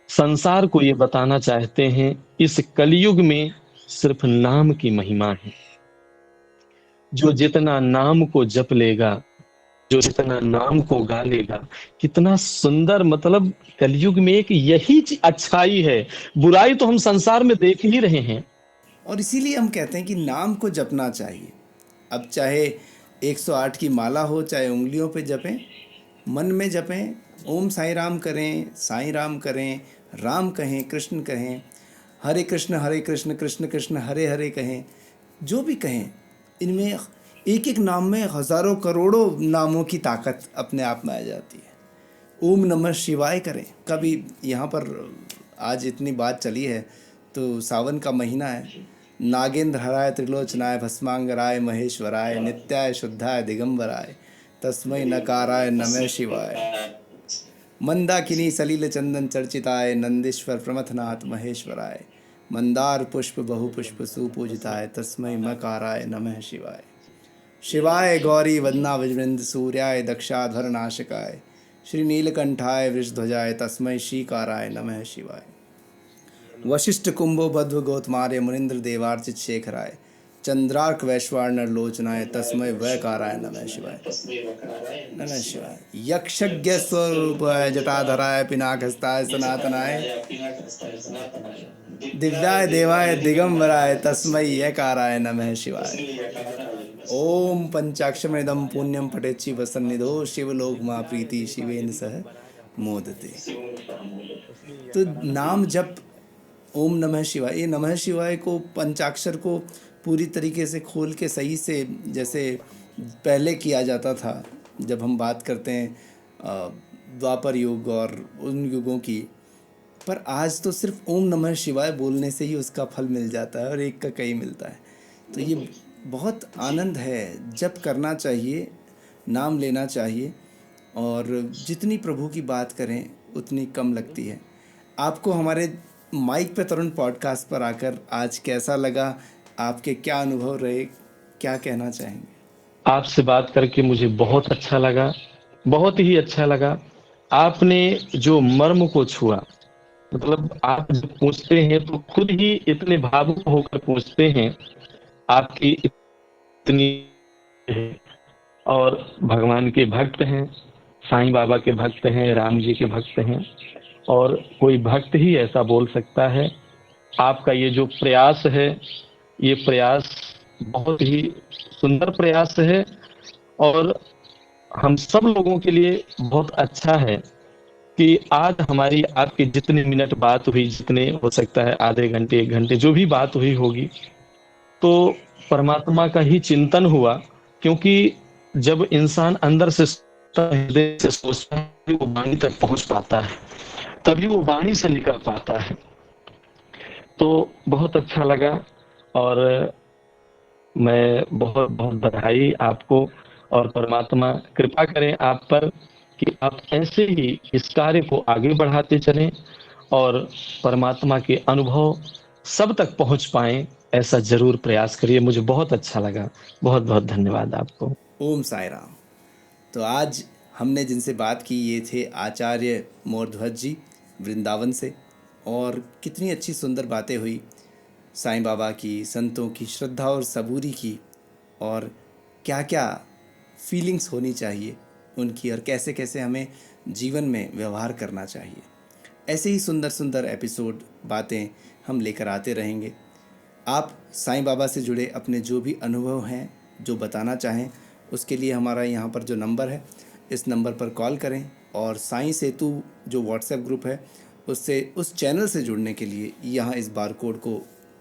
B: संसार को ये बताना चाहते हैं, इस कलयुग में सिर्फ नाम की महिमा है। जो जितना नाम को जप लेगा, जो जितना नाम को गा लेगा, कितना सुंदर, मतलब कलयुग में एक यही अच्छाई है। बुराई तो हम संसार में देख ही रहे हैं।
A: और इसीलिए हम कहते हैं कि नाम को जपना चाहिए। अब चाहे 108 की माला हो, चाहे उंगलियों पे जपें, मन में जपें, ओम साईं राम करें, साईं राम करें, राम कहें, कृष्ण कहें, हरे कृष्ण कृष्ण कृष्ण हरे हरे कहें, जो भी कहें, इनमें एक एक नाम में हज़ारों करोड़ों नामों की ताकत अपने आप में आ जाती है। ओम नमः शिवाय करें। कभी यहाँ पर आज इतनी बात चली है तो सावन का महीना है, नागेंद्र हराय त्रिलोचनाय भस्मांगराय महेश्वराय नित्याय शुद्धाय दिगंबराय तस्मै नकाराय नमः शिवाय। मंदाकिनी सलील चंदन चर्चिताय नंदीश्वर प्रमथनाथ महेश्वराय मंदार पुष्प बहुपुष्प सुपूजिताय तस्मै मकाराय नमः शिवाय। शिवाय गौरी वदना विजृंद सूर्याय दक्षाध्वर नाशकाय श्री नीलकंठाय वृषध्वजाय तस्मै श्रीकाराय नमः शिवाय। वशिष्ठ कुंभो बध्व गौतमार्य मुनिंद्र देवार्चित शेखराय चंद्रार्क वैश्वानर लोचनाय तस्मै वैकाराय नमः शिवाय। नमः शिवाय। यक्षज्ञ स्वरूपाय जटाधराय पिनाकस्ताय सनातनाय दिव्याय देवाय दिगंबराय तस्मै यकाराय नमः शिवाय। ओम पंचाक्षरमिदं पुण्यम पठेच्छि वसन्निधो शिवलोकमा प्रीति शिवेन सह मोदते। तो नाम जप ओम नमः शिवाय, ये नमः शिवाय को, पंचाक्षर को पूरी तरीके से खोल के सही से, जैसे पहले किया जाता था। जब हम बात करते हैं द्वापर युग और उन युगों की, पर आज तो सिर्फ ओम नमः शिवाय बोलने से ही उसका फल मिल जाता है और एक का कई मिलता है। तो ये बहुत आनंद है, जप करना चाहिए, नाम लेना चाहिए, और जितनी प्रभु की बात करें उतनी कम लगती है। आपको हमारे माइक पे तरुण पॉडकास्ट पर आकर आज कैसा लगा? आपके क्या अनुभव रहे? क्या कहना चाहेंगे?
B: आपसे बात करके मुझे बहुत अच्छा लगा, बहुत ही अच्छा लगा। आपने जो मर्म को छुआ, मतलब आप जब पूछते हैं तो खुद ही इतने भावुक होकर पूछते हैं। आपकी इतनी है, और भगवान के भक्त हैं, साईं बाबा के भक्त हैं, राम जी के भक्त हैं, और कोई भक्त ही ऐसा बोल सकता है। आपका ये जो प्रयास है, ये प्रयास बहुत ही सुंदर प्रयास है, और हम सब लोगों के लिए बहुत अच्छा है कि आज हमारी आपकी जितने मिनट बात हुई, जितने हो सकता है आधे घंटे, 1 घंटे जो भी बात हुई होगी, तो परमात्मा का ही चिंतन हुआ। क्योंकि जब इंसान अंदर से सोचता है, हृदय से सोचता है, तभी वो वाणी तक पहुंच पाता है, तभी वो वाणी से निकल पाता है। तो बहुत अच्छा लगा, और मैं बहुत बहुत बधाई आपको, और परमात्मा कृपा करें आप पर कि आप ऐसे ही इस कार्य को आगे बढ़ाते चलें, और परमात्मा के अनुभव सब तक पहुंच पाएं, ऐसा जरूर प्रयास करिए। मुझे बहुत अच्छा लगा। बहुत बहुत धन्यवाद आपको।
A: ओम साई राम। तो आज हमने जिनसे बात की ये थे आचार्य मोरध्वज जी, वृंदावन से। और कितनी अच्छी सुंदर बातें हुई साईं बाबा की, संतों की, श्रद्धा और सबूरी की, और क्या क्या फीलिंग्स होनी चाहिए उनकी, और कैसे कैसे हमें जीवन में व्यवहार करना चाहिए। ऐसे ही सुंदर सुंदर एपिसोड, बातें हम लेकर आते रहेंगे। आप साईं बाबा से जुड़े अपने जो भी अनुभव हैं, जो बताना चाहें, उसके लिए हमारा यहाँ पर जो नंबर है, इस नंबर पर कॉल करें। और साईं सेतु जो व्हाट्सएप ग्रुप है, उससे, उस चैनल से जुड़ने के लिए यहाँ इस बार कोड को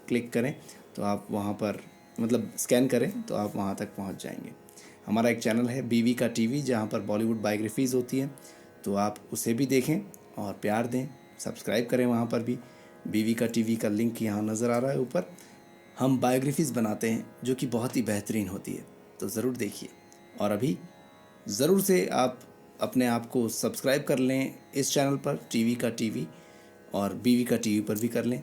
A: क्लिक करें, तो आप वहाँ पर, मतलब स्कैन करें तो आप वहाँ तक पहुँच जाएंगे। हमारा एक चैनल है बीवी का टीवी, जहाँ पर बॉलीवुड बायोग्राफीज़ होती हैं, तो आप उसे भी देखें और प्यार दें, सब्सक्राइब करें वहाँ पर भी। बीवी का टीवी का लिंक यहाँ नज़र आ रहा है ऊपर। हम बायोग्राफीज़ बनाते हैं जो कि बहुत ही बेहतरीन होती है, तो ज़रूर देखिए। और अभी ज़रूर से आप अपने आप को सब्सक्राइब कर लें इस चैनल पर, टीवी का टीवी, और बीवी का टीवी पर भी कर लें,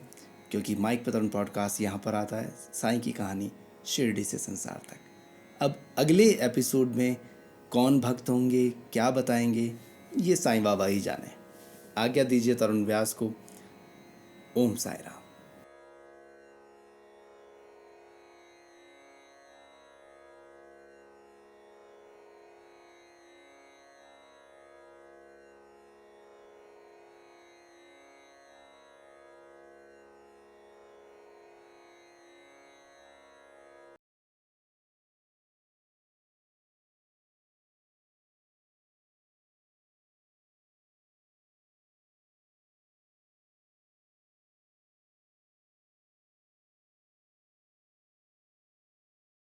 A: क्योंकि माइक पे तरुण पॉडकास्ट यहाँ पर आता है, साईं की कहानी शिरडी से संसार तक। अब अगले एपिसोड में कौन भक्त होंगे, क्या बताएंगे, ये साईं बाबा ही जाने। आज्ञा दीजिए तरुण व्यास को। ओम साई राम।